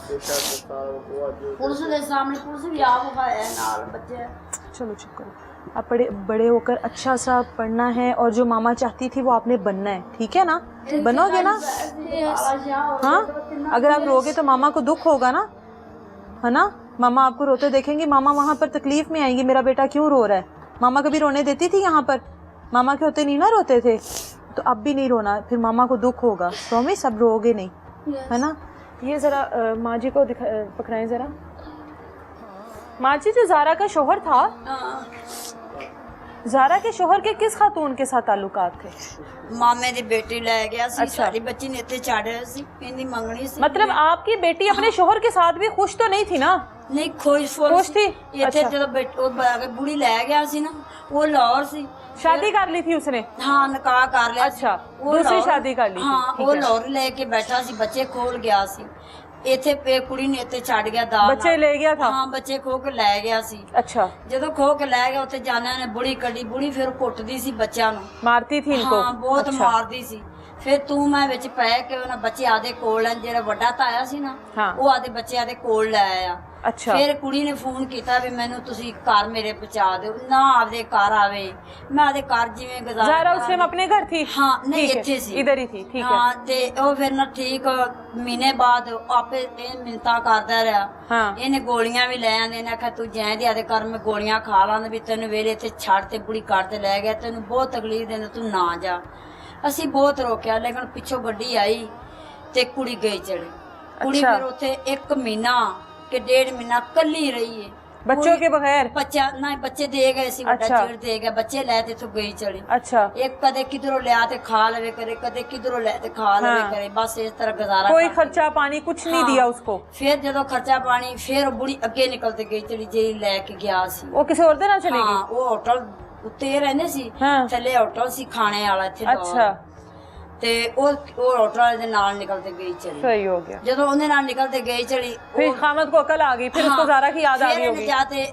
पुलिस के सामने पुलिस भी आप है नाल बच्चे। चलो चुप करो। आप बड़े होकर अच्छा सा पढ़ना है और जो मामा चाहती थी वो आपने बनना है, ठीक है ना? बनोगे ना? हाँ। अगर आप रोगे तो मामा को दुख होगा ना, है ना? मामा आपको रोते देखेंगे, मामा वहाँ पर तकलीफ में आएंगी, मेरा बेटा क्यों रो रहा है। मामा कभी रोने देती थी यहाँ पर? मामा के होते नहीं ना रोते थे, तो अब भी नहीं रोना, फिर मामा को दुख होगा। प्रॉमिस, अब रोगे नहीं, है ना? ये ज़रा माँ जी को पकड़ाएं ज़रा। माँ जी, जो ज़ारा का शोहर था, ज़ारा के शोहर के किस खातून के साथ ताल्लुकात थे? मामे दी बेटी ले गया सी, अच्छा। सारी बच्ची ने इत्थे छाड़िया सी, इन्दी मंगनी सी। मतलब आपकी बेटी अपने शोहर के साथ भी खुश तो नहीं थी ना? नहीं, खुश थी। इत्थे अच्छा। जदों बुढ़ी ले गया सी ना, वो लाहौर सी। शादी कर ली थी उसने? हाँ, निकाह कर लिया। अच्छा, वो दूसरी लाहौर- शादी कर ली थी। हाँ, ठीक वो है। लाहौर लेके बैठा सी, बच्चे खोल गया सी। इत्थे पे कुड़ी ने इत्थे छड़ गया दाल बच्चे नाल। ले गया था? हाँ, बच्चे खो के ले गया सी। अच्छा। ਜਦੋਂ ਖੋ ਕੇ ਲੈ ਗਿਆ ਉੱਥੇ ਜਾਣਿਆਂ ਨੇ ਬੁੜੀ ਕੱਢੀ, ਬੁੜੀ ਫਿਰ ਕੁੱਟਦੀ ਸੀ ਬੱਚਿਆਂ ਨੂੰ। मारती थी इनको? ਹਾਂ, ਬਹੁਤ अच्छा। ਮਾਰਦੀ ਸੀ। ਫਿਰ ਤੂੰ ਮੈਂ ਵਿੱਚ ਪੈ ਕੇ ਉਹਨਾਂ ਬੱਚੇ ਆਦੇ ਕੋਲ ਆ, ਜਿਹੜਾ ਵੱਡਾ ਤਾਇਆ ਸੀ ਨਾ, ਹਾਂ। ਉਹ ਆਦੇ ਬੱਚੇ ਆਦੇ ਕੋਲ ਲੈ ਆਇਆ। अच्छा। ਫਿਰ ਕੁੜੀ ਨੇ ਫੋਨ ਕੀਤਾ ਵੀ ਮੈਨੂੰ ਤੁਸੀਂ ਘਰ ਮੇਰੇ ਪਹੁੰਚਾ ਦਿਓ। ਨਾ ਆਪਦੇ ਘਰ ਆਵੇ, ਮੈਂ ਆਪਦੇ ਘਰ ਜਿਵੇਂ ਗੁਜ਼ਾਰਾ ज़ारा उस ਕਰਾਂਗੀ। टाइम अपने घर थी? हाँ, नहीं, ठीक है, इत्थे सी। इधर ही थी, ठीक है। ਹਾਂ, ਤੇ ਉਹ ਫਿਰ ਨਾ ਠੀਕ ਮਹੀਨੇ ਬਾਅਦ ਆਪੇ ਇਹ ਮਿੰਤਾ ਕਰਦਾ ਰਿਹਾ। हाँ। ਇਹਨੇ ਗੋਲੀਆਂ ਵੀ ਲੈ ਆਂਦੇ ਨੇ, ਆਖਿਆ ਤੂੰ ਜੈਂ ਦੀ ਆਦੇ ਘਰ ਮੈਂ ਗੋਲੀਆਂ ਖਾ ਲਾਂਦੇ ਵੀ ਤੈਨੂੰ ਵੇਲੇ ਤੇ ਛੱਡ ਤੇ ਬੁੜੀ ਘਰ ਤੇ ਲੈ ਗਿਆ, ਤੈਨੂੰ ਬਹੁਤ ਤਕਲੀਫ ਦਿੰਦਾ, ਤੂੰ ਨਾ ਜਾ। ਅਸੀਂ ਬਹੁਤ ਰੋਕਿਆ, ਲੇਕਿਨ ਪਿੱਛੋਂ ਗੱਡੀ ਆਈ ਤੇ ਕੁੜੀ ਗਈ ਚੜੀ। ਕੁੜੀ अच्छा। ਫਿਰ ਉੱਥੇ 1 ਮਹੀਨਾ ਕਿ 1.5 ਮਹੀਨਾ ਕੱਲੀ ਰਹੀ ਹੈ। बच्चों के बगैर? ਬੱਚਾ ਨਾ, ਬੱਚੇ ਦੇ ਗਏ ਸੀ, ਵੱਡਾ अच्छा। ਚਿੜ ਦੇ ਗਿਆ, ਬੱਚੇ ਲੈ ਤੇ ਇੱਥੋਂ ਗਈ ਚੜੀ। अच्छा। ਇੱਕ ਕਦੇ ਕਿਧਰੋਂ ਲਿਆ ਤੇ ਖਾ ਲਵੇ ਕਰੇ, ਕਦੇ ਕਿਧਰੋਂ ਲੈ ਤੇ ਖਾ ਲਵੇ हाँ। ਕਰੇ, ਬਸ ਇਸ ਤਰ੍ਹਾਂ ਗੁਜ਼ਾਰਾ कोई ਕਰਦੀ। खर्चा पानी कुछ नहीं हाँ। दिया उसको? ਫਿਰ ਜਦੋਂ ਖਰਚਾ ਪਾਣੀ, ਫਿਰ ਉਹ ਬੁੜੀ ਅੱਗੇ ਨਿਕਲ ਤੇ ਗਈ ਚੜੀ, ਜੇ ਲੈ ਕੇ ਗਿਆ ਸੀ। वो किसी और दिन चली ਹਾਂ, गई? ਉਹ ਹੋਟਲ ਉੱਤੇ ਰਹਿੰਦੇ ਸੀ, हाँ। ਥੱਲੇ ਹੋਟਲ ਸੀ ਖਾਣੇ ਵਾਲਾ ਇੱਥੇ ਲਾਹੌਰ। अच्छा, ਤੇ ਉਹ ਹੋਟਲ ਵਾਲੇ ਦੇ ਨਾਲ ਨਿਕਲ ਤੇ ਗਈ ਚੜੀ। सही हो गया। ਜਦੋਂ ਉਹਦੇ ਨਾਲ ਨਿਕਲ ਤੇ ਗਈ ਚੜੀ, फिर खामद को अकल आ गई, फिर उसको ज़ारा की याद आ गई होगी। ਜਾਤੇ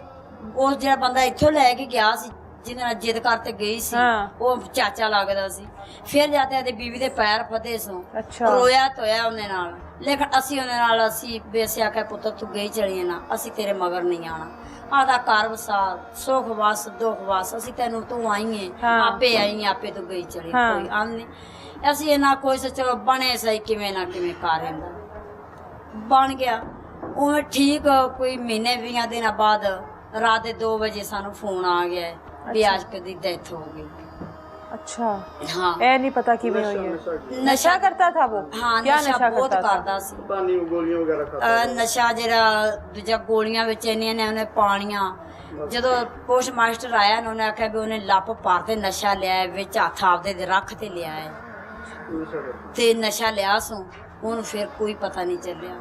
ਉਹ ਜਿਹੜਾ ਬੰਦਾ ਇੱਥੋਂ ਲੈ ਕੇ ਗਿਆ ਸੀ, ਜਿਹਦੇ ਨਾਲ ਜਿੱਦ ਕਰਤੇ ਗਈ ਸੀ, ਹਾਂ। ਉਹ ਚਾਚਾ ਲੱਗਦਾ ਸੀ। ਫਿਰ ਜਾਤੇ ਆਦੇ ਬੀਵੀ ਦੇ ਪੈਰ ਫਤੇ ਸੋ। ਅੱਛਾ। ਰੋਇਆ ਧੋਇਆ ਉਹਨੇ ਨਾਲ, ਲੇਕਿਨ ਅਸੀਂ ਉਹਨੇ ਨਾਲ ਅਸੀਂ ਬੇਸੇ ਆਖਿਆ ਪੁੱਤਰ ਤੂੰ ਗਈ ਚਲੀ ਨਾ, ਅਸੀਂ ਤੇਰੇ ਮਗਰ ਨਹੀਂ ਆਣਾ। ਆਦਾ ਘਰ ਵਸਾ, ਸੁਖ ਵਸ ਦੁੱਖ ਵਸ, ਅਸੀਂ ਤੈਨੂੰ ਤੂੰ ਆਈ ਏ, ਹਾਂ। ਆਪੇ ਆਈ ਏ, ਆਪੇ ਤੂੰ ਗਈ ਚਲੀ, ਹਾਂ। ਕੋਈ ਅੰਨ ਨਹੀਂ। ਅਸੀਂ ਇਹਨਾਂ ਕੋਈ ਚਲੋ ਬਣੇ ਸਹੀ, ਕਿਵੇਂ ਨਾ ਕਿਵੇਂ ਕਰ ਲੈਂਦਾ। ਬਣ ਗਿਆ ਉਹ ਠੀਕ। ਕੋਈ ਮਹੀਨੇ 20 ਦਿਨਾਂ ਬਾਅਦ ਰਾਤ ਦੇ 2 ਵਜੇ ਸਾਨੂੰ ਫੋਨ ਆ ਗਿਆ ਹੈ ਵੀ ਆਸ਼ਕ ਦੀ ਡੈਥ ਹੋ ਗਈ। अच्छा, हाँ। ए नहीं पता कि हुई है। नशा करता था वो? हाँ, क्या नशा नशा बहुत करता था? करता ਸੀ। पता नहीं वो गोलियां वगैरह खाता था। ਨਸ਼ਾ ਜਿਹੜਾ ਦੂਜਾ ਗੋਲੀਆਂ ਵਿੱਚ ਇੰਨੀਆਂ ਨੇ ਉਹਨੇ ਪਾਣੀਆਂ। ਜਦੋਂ ਪੋਸਟ ਮਾਸਟਰ ਆਇਆ ਨਾ, ਉਹਨੇ ਆਖਿਆ ਵੀ ਉਹਨੇ ਲੱਪ ਪਾਰ ਤੇ ਨਸ਼ਾ ਲਿਆ ਹੈ, ਵਿੱਚ ਹੱਥ ਆਪਦੇ ਦੇ ਰੱਖ ਤੇ ਲਿਆ ਹੈ ਤੇ ਨਸ਼ਾ ਲਿਆ ਸੋ ਉਹਨੂੰ ਫਿਰ ਕੋਈ ਪਤਾ ਨਹੀਂ ਚੱਲਿਆ।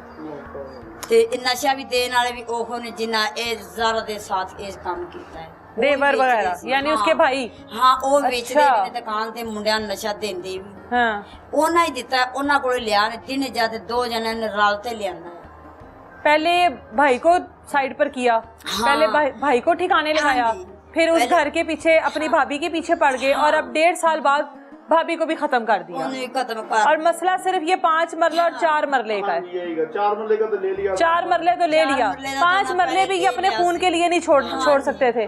ਤੇ ਇਹ ਨਸ਼ਾ ਵੀ ਦੇਣ ਵਾਲੇ ਵੀ ਉਹ ਨੇ ਜਿਨ੍ਹਾਂ ਇਹ ਜ਼ਾਰਾ ਦੇ ਸਾਥ ਇਹ ਕੰਮ ਕੀਤਾ ਹੈ। ਉਹ ਵੀ देवर ਵੇਚਦੇ वगैरह ਸੀ। यानी हाँ। उसके भाई? ਹਾਂ, ਉਹ ਵੇਚਦੇ अच्छा। ਵੀ ਨੇ ਦੁਕਾਨ ਤੇ ਮੁੰਡਿਆਂ ਨੂੰ ਨਸ਼ਾ ਦਿੰਦੇ ਵੀ। हाँ। ਉਹਨਾਂ ਹੀ ਦਿੱਤਾ, ਉਹਨਾਂ ਕੋਲ ਲਿਆ ਨੇ। ਦਿਨੇ ਜਦ 2 ਜਣਿਆਂ ਨੇ ਰਲ ਤੇ ਲਿਆਂਦਾ ਹੈ। पहले भाई को साइड पर किया, हाँ। पहले भाई को ठिकाने लगाया, हाँ जी। फिर उस पहले- घर के पीछे अपनी भाभी के पीछे पड़ गए, और अब 1.5 साल बाद भाभी को भी खत्म कर दिया। ਉਹਨੂੰ ਵੀ ਖਤਮ ਕਰ। और मसला सिर्फ ये 5 मरले और 4 मरले का है। यही का 4 मरले का तो ले लिया। 4 मरले तो ले 4 लिया, मरले का 5 तो मरले भी ये पहले अपने ले खून लिया के लिए नहीं छोड़ सकते थे।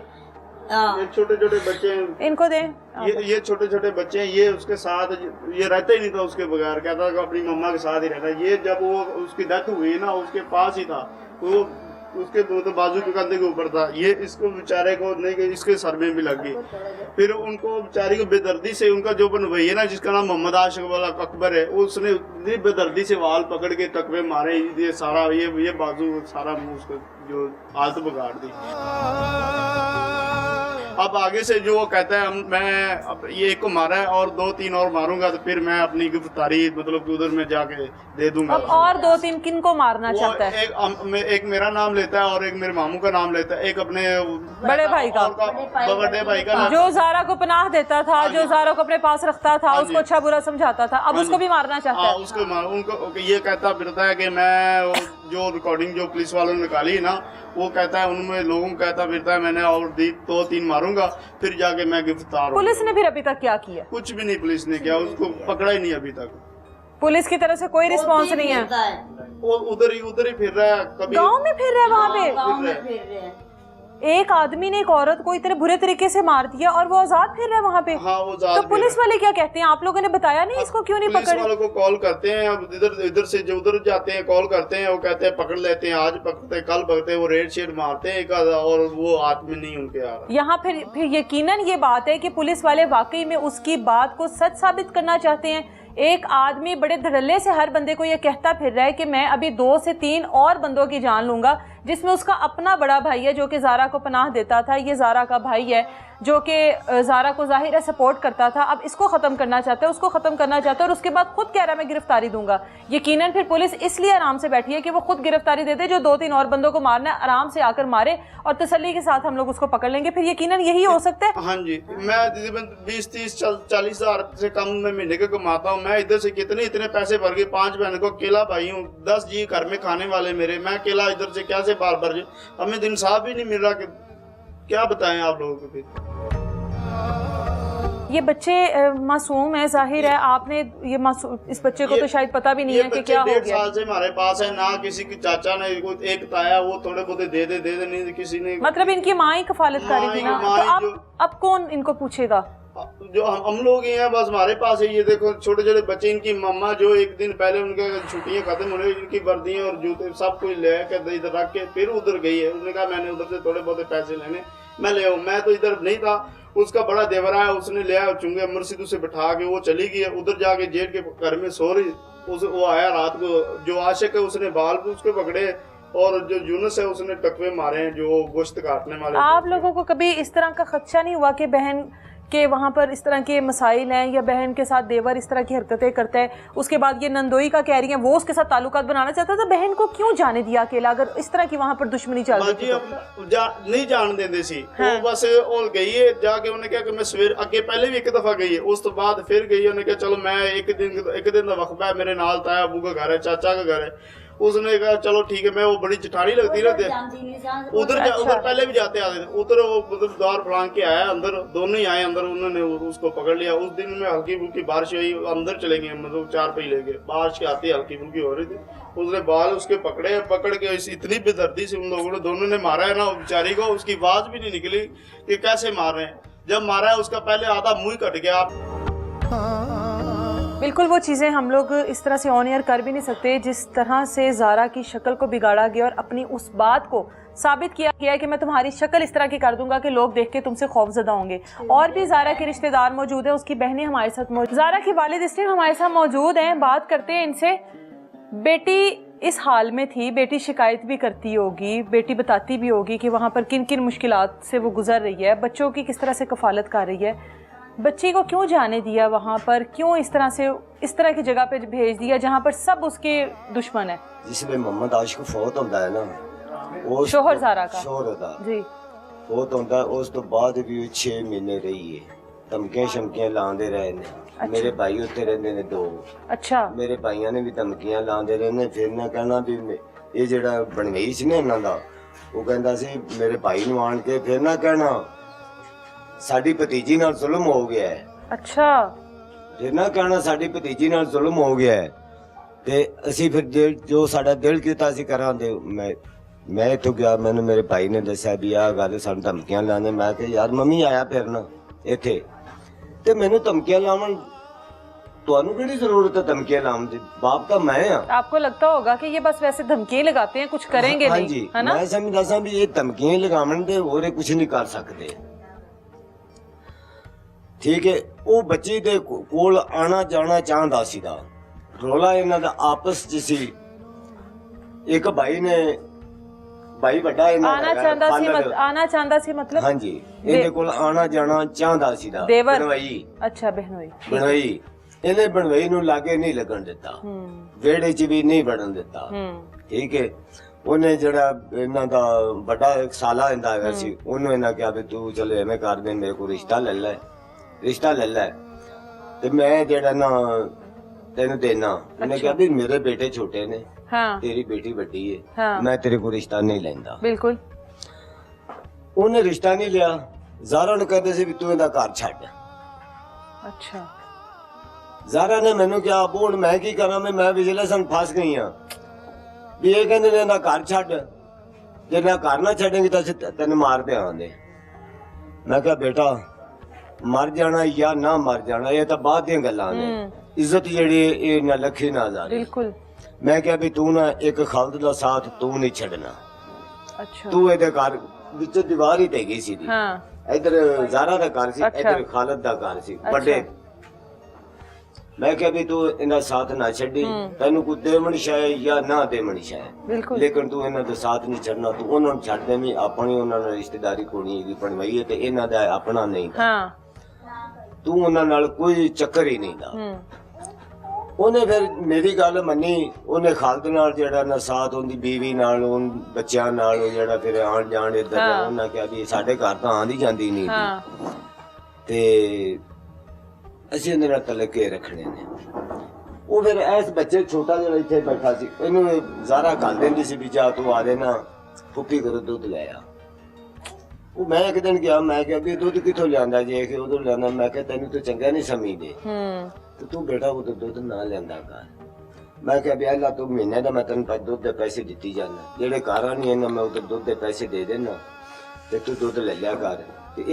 हाँ। ये छोटे छोटे बच्चे हैं, इनको दें। ये छोटे छोटे बच्चे हैं, ये उसके साथ ये रहता ही नहीं था उसके बगैर, कहता था कि अपनी मम्मा के साथ ही रहता। ये जब वो उसकी डेथ हुई ना, उसके पास ही था, वो उसके तो बाजू के कंधे के ऊपर था। ये इसको बेचारे को नहीं कि इसके सर में भी लग गई। फिर उनको बेचारी को बेदर्दी से उनका जो भैया ना जिसका नाम मोहम्मद आशिक वाला अकबर है, उसने इतनी बेदर्दी से वाल पकड़ के टकवे मारे, ये सारा ये बाजू सारा मुंह उसको जो हालत बिगाड़ दी। अब आगे से जो वो कहता है मैं अब ये एक को मारा है और 2-3 और मारूंगा तो फिर मैं अपनी गिरफ्तारी मतलब कि उधर में जाके दे दूंगा। अब और 2-3 किन को मारना चाहता है? एक मेरा नाम लेता है और एक मेरे मामू का नाम लेता है, एक अपने बड़े भाई का बड़े भाई का नाम, जो जारा को पनाह देता था, जो जारा को अपने पास रखता था, उसको अच्छा बुरा समझाता था, अब उसको भी मारना चाहता है। उनको ये कहता फिरता है कि मैं जो रिकॉर्डिंग जो पुलिस वालों ने निकाली ना, वो कहता है उनमें लोगों को कहता फिरता है मैंने और 2-3 मारूंगा फिर जाके मैं गिरफ्तार। पुलिस ने फिर अभी तक क्या किया? कुछ भी नहीं पुलिस ने किया, उसको पकड़ा ही नहीं अभी तक। पुलिस की तरफ से कोई रिस्पॉन्स नहीं है। वो उधर ही फिर रहा है, कभी गांव में फिर रहा है, वहाँ पे गाँव में फिर रहे हैं। एक आदमी ने एक औरत को इतने बुरे तरीके से मार दिया और वो आजाद फिर रहा है वहाँ पे। हाँ, वो आजाद तो फिर पुलिस वाले क्या कहते हैं? आप लोगों ने बताया नहीं इसको क्यों नहीं पुलिस पकड़े? वालों को कॉल करते हैं, अब इधर से जो उधर जाते हैं कॉल करते हैं, वो कहते हैं पकड़ लेते हैं, आज पकड़ते हैं कल पकड़ते हैं, वो रेड शेड मारते हैं और वो हाथ में नहीं उनके आ रहा। यहाँ फिर यकीनन ये बात है कि पुलिस वाले वाकई में उसकी बात को सच साबित करना चाहते हैं। एक आदमी बड़े धड़ल्ले से हर बंदे को ये कहता फिर रहा है कि मैं अभी 2 से 3 और बंदों की जान लूंगा, जिसमें उसका अपना बड़ा भाई है जो कि जारा को पनाह देता था, ये जारा का भाई है जो कि जारा को जाहिर है सपोर्ट करता था। अब इसको ख़त्म करना चाहता है, उसको ख़त्म करना चाहता है और उसके बाद खुद कह रहा है मैं गिरफ्तारी दूंगा। यकीनन फिर पुलिस इसलिए आराम से बैठी है कि वो खुद गिरफ्तारी दे दे, जो 2-3 और बंदों को मारना है आराम से आकर मारे और तसल्ली के साथ हम लोग उसको पकड़ लेंगे। फिर यकीनन यही हो सकता है। हाँ जी, मैं 20-30-40 हज़ार से कम में महीने के कमाता हूँ। मैं इधर से इतने पैसे भर के 5 बहन को अकेला भाई हूँ, 10 जी घर में खाने वाले मेरे, मैं अकेला इधर से कैसे बार बार हमें इंसाफ भी नहीं मिल रहा कि क्या बताएं आप लोगों को। फिर ये बच्चे मासूम है, जाहिर है आपने ये इस बच्चे को तो शायद पता भी नहीं है कि क्या हो गया। 1.5 साल से हमारे पास है ना, किसी की चाचा ने कोई एक ताया वो थोड़े बहुत दे दे नहीं किसी ने, मतलब इनकी माँ ही कफालत करेगी ना, तो अब कौन इनको पूछेगा? जो हम लोग ही हैं बस, हमारे पास है। ये देखो छोटे छोटे बच्चे, इनकी मम्मा जो एक दिन पहले उनके छुट्टियां खत्म होने, इनकी वर्दियां और जूते सब कुछ ले के इधर रख के फिर उधर गई है। उसने कहा मैंने उधर से थोड़े बहुत पैसे लेने, मैं ले आऊं। मैं तो इधर नहीं था, उसका बड़ा देवरा है, उसने ले आया चुंगे अमर सिद्धू से बिठा के वो चली गई है उधर जाके जेल के घर में सो रही। वो आया रात को, जो आशिक है उसने बाल भी उसके पकड़े और जो यूनुस है उसने टकवे मारे हैं जो गोश्त काटने वाले। आप लोगों को कभी इस तरह का खदशा नहीं हुआ कि बहन के वहाँ पर इस तरह के मसाइल हैं या बहन के साथ देवर इस तरह की हरकतें करता है, उसके बाद ये नंदोई का कह रही है वो उसके साथ ताल्लुकात बनाना चाहता था, बहन को क्यों जाने दिया अकेला? अगर इस तरह की वहाँ पर दुश्मनी चल रही थी नहीं जान देते सी। हाँ। वो बस और गई है जाके, उन्हें कहा कि मैं सवेर अगे पहले भी एक दफा गई है, उस तो बाद फिर गई है। उन्हें कहा चलो मैं एक दिन का वक्फा है, मेरे नाल ताया अबू का घर है, चाचा का घर है। उसने कहा चलो ठीक है, मैं वो बड़ी चिठाड़ी लगती रहती है उधर उधर पहले भी जाते आते थे उधर। वो मतलब द्वार फलांग के आया अंदर, दोनों ही आए अंदर, उन्होंने उसको पकड़ लिया। उस दिन में हल्की फुल्की बारिश हुई, अंदर चले गए, मतलब 4 पहिए लेके बारिश के आती हल्की फुल्की हो रही थी। उसने बाल उसके पकड़ के इतनी बेदर्दी से उन लोगों ने दोनों ने मारा है ना बेचारी को, उसकी आवाज भी नहीं निकली कि कैसे मार रहे हैं। जब मारा है उसका पहले आधा मुंह ही कट गया। बिल्कुल वो चीज़ें हम लोग इस तरह से ऑन एयर कर भी नहीं सकते जिस तरह से जारा की शक्ल को बिगाड़ा गया और अपनी उस बात को साबित किया गया कि मैं तुम्हारी शक्ल इस तरह की कर दूंगा कि लोग देख के तुमसे खौफजदा होंगे। और भी जारा के रिश्तेदार मौजूद हैं, उसकी बहनें हमारे साथ मौजूद, जारा के वालिद इस टाइम हमारे साथ मौजूद हैं। बात करते हैं इनसे। बेटी इस हाल में थी, बेटी शिकायत भी करती होगी, बेटी बताती भी होगी कि वहाँ पर किन किन मुश्किलात से वो गुजर रही है, बच्चों की किस तरह से कफालत कर रही है। बच्ची को क्यों जाने दिया वहाँ पर, क्यों इस तरह की जगह पे भेज दिया जहाँ पर सब उसके दुश्मन है? जिसमें मोहम्मद आशिक फौत होता है ना, वो शोहर जारा का शोहर होता जी फौत होता है, उस तो बाद भी 6 महीने रही है, धमकियां शमकियां लांदे रहे ने। अच्छा। मेरे भाई उत्ते रहंदे ने 2। अच्छा। मेरे भाइयों ने भी धमकियां लांदे रहे ने। फिर ना कहना भी ये जेड़ा बन गई सी ना इन्हां दा, वो कहंदा सी मेरे भाई नूं आण के फिर ना कहना साडी भतीजी नाल जुल्म हो गया है। अच्छा। फिर ना कहना साडी भतीजी नाल जुल्म हो गया है ते असी फिर जो साडा दिल कीता सी करांदे। मैं इत्थों गया, मैंने मेरे भाई ने दस्या भी आ गल सानू धमकियां लाने। मैं कहा यार मम्मी आया फिर ना इत्थे ते मैनू धमकियां लावन ਤੁਹਾਨੂੰ ਕਿਹੜੀ ਜ਼ਰੂरत है धमकियां लाने दी? बाप तो मैं हाँ। आपको लगता होगा कि ये बस वैसे धमकियां लगाते हैं, कुछ करेंगे हाँ नहीं, जी, है ना? मैं समझदा सा भी ये धमकियां लगावन दे होरे कुछ नहीं कर सकते। ठीक है, वो बच्चे दे कोल आना जाना चाहता सीधा रौला इन्हां दा आपस च सी। एक भाई ने भाई बड़ा इन्हां आना चाहता सी आना चाहता सी मतलब? हाँ जी, इनके कोल आना जाना चाहता सीधा देवर। बनवाई। अच्छा बहनोई। बनवाई इन्हें बनवाई नूं लागे नहीं लगन दिता, वेड़े च भी नहीं बढ़न दिता। ठीक है, उन्हें जड़ा इन्हां दा बड़ा एक साला इंदा हैगा सी, उन्होंने इन्हां कहा भी तू चल एवें कर दे, मेरे को रिश्ता ले ले ते मैं जेड़ा ना तेन देना। उन्हें कहा भी मेरे बेटे छोटे ने, हाँ। तेरी बेटी बड़ी है, हाँ। मैं तेरे को रिश्ता नहीं लेंदा। बिल्कुल। उन्हें रिश्ता नहीं लिया, ज़ारा ने कहते सी भी तू इहदा घर छड्ड। अच्छा। ज़ारा ने मैनू क्या बोल मैं की करा, मैं विजिलेंस फस गई हाँ भी ये कहते ने ना घर छड्ड, जे ना घर ना छड़ेंगे तो तेन मार देंगे। मैं कहा बेटा मर जाना या ना मर जाना ये तो बाद दी गल्लां ने, इज्जत जेड़ी ये ना लखी ना जारी। बिल्कुल। मैं क्या भी तू ना एक खालद दा साथ तू नहीं छड़ना। अच्छा। तू इहदे घर विच दीवार ही तेगी सी, हाँ। इधर ज़ारा दा घर सी, अच्छा। इधर खालद दा घर सी बड़े। मैं क्या भी तू इन्हें साथ ना छड़ी, तेन को देवण शाय या ना देवण शाय, बिल्कुल। लेकिन तू इन्हें साथ नहीं छड़ना। तू उन्होंने छड़ दे भी अपनी उन्होंने रिश्तेदारी कोनी है बनवाई है, इन्हों का अपना नहीं था। हाँ। तू उन्होंने कोई चक्कर ही नहीं था। उन्हें फिर मेरी गल मनी, उन्हें खालद नाल जेड़ा ना साथ उनकी बीवी नाल उन बच्चों नाल जेड़ा फिर आन जान इधर उन्हें क्या भी साडे घर तो आंदी जांदी नहीं थी ते ਅਸੀਂ ਉਹਦੇ ਨਾਲ ਤਲਕੇ ਰੱਖਣੇ ਨੇ। ਉਹ ਫਿਰ ਐਸ ਬੱਚੇ ਛੋਟਾ ਜਿਹੜਾ ਇੱਥੇ ਬੈਠਾ ਸੀ ਇਹਨੂੰ ਜ਼ਾਰਾ ਕਰ ਦਿੰਦੀ ਸੀ ਵੀ ਜਾ ਤੂੰ ਆ ਦੇ ਨਾ ਫੁੱਫੀ ਕੋਲ ਦੁੱਧ ਲੈ ਆ। ਉਹ ਮੈਂ ਇੱਕ ਦਿਨ ਗਿਆ, ਮੈਂ ਕਿਹਾ ਵੀ ਦੁੱਧ ਕਿੱਥੋਂ ਲਿਆਂਦਾ ਜੇ ਕਿ ਉਧਰ ਲਿਆਂਦਾ। ਮੈਂ ਕਿਹਾ ਤੈਨੂੰ ਤਾਂ ਚੰਗਾ ਨਹੀਂ ਸਮਝਦੇ ਤੇ ਤੂੰ ਬੇਟਾ ਉਹ ਦੁੱਧ ਨਾ ਲਿਆਂਦਾ ਕਰ। ਮੈਂ ਕਿਹਾ ਵੀ ਅੱਲਾ ਤੂੰ ਮਹੀਨੇ ਦਾ ਮੈਂ ਤੈਨੂੰ ਦੁੱਧ ਦੇ ਪੈਸੇ ਦਿੱਤੀ ਜਾਂਦਾ, ਜਿਹੜੇ ਘਰਾਂ ਨਹੀਂ ਇਹਨਾਂ ਮੈਂ ਉਧਰ ਦੁੱਧ ਦੇ ਪੈਸੇ ਦੇ ਦੇਣਾ ਤੇ ਤੂੰ ਦੁੱਧ ਲੈ ਲਿਆ ਕਰ।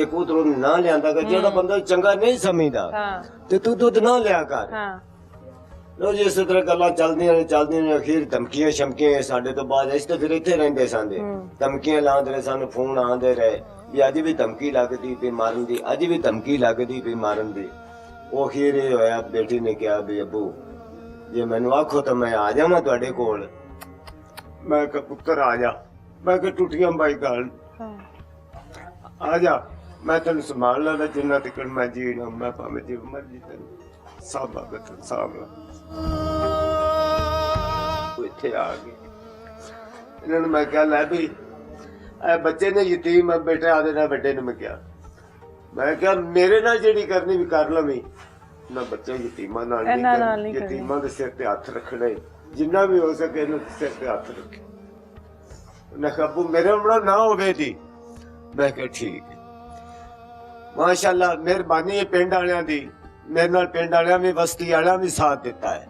एक उधरों ना लिया कर, जेड़ा बंदा चंगा नहीं समझदा ते तू दुध ना लिया कर। लो जी इस तरह गल्लां चलदियां ने अखीर धमकियां शमकियां साडे तो बाद इस तो फिर इत्थे रहिंदे सांदे धमकियां लांदे रहे, सानू फोन आंदे रहे भी अज भी धमकी लगदी पई मारन दी, अज भी धमकी लगदी पई मारन दी। ओ अखीर ये होया बेटी ने कहा भी अबू जे मैनू आखो तो मैं आ जावां तुहाडे कोल। मैं कहा पुत्तर आ जा, मैं कहा टुटियां बाई गल आ जा, मैं तेन संभाल लेना जिन्ना तक मैं जीना, मैं भावे जी मर्जी तेन सब साहब इत्थे आ गए। इन्होंने मैं क्या लै भी बच्चे ने यतीम बेटे आदे ना बड़े ने मैं क्या मेरे नाल जेड़ी करनी भी कर लवी ना, बच्चे यतीमां नाल नहीं, यतीमां दे सिर ते हथ रखने जिन्ना भी हो सके इन्हां सिर ते हथ रखे। उन्हें कहा अब्बू मेरे बड़ा ना होवे जी। मैं क्या ठीक है माशाअल्लाह मेहरबानी है पिंड वालियां दी, मेरे नाल पिंड वालियां भी बस्ती वालियां भी साथ दिता है,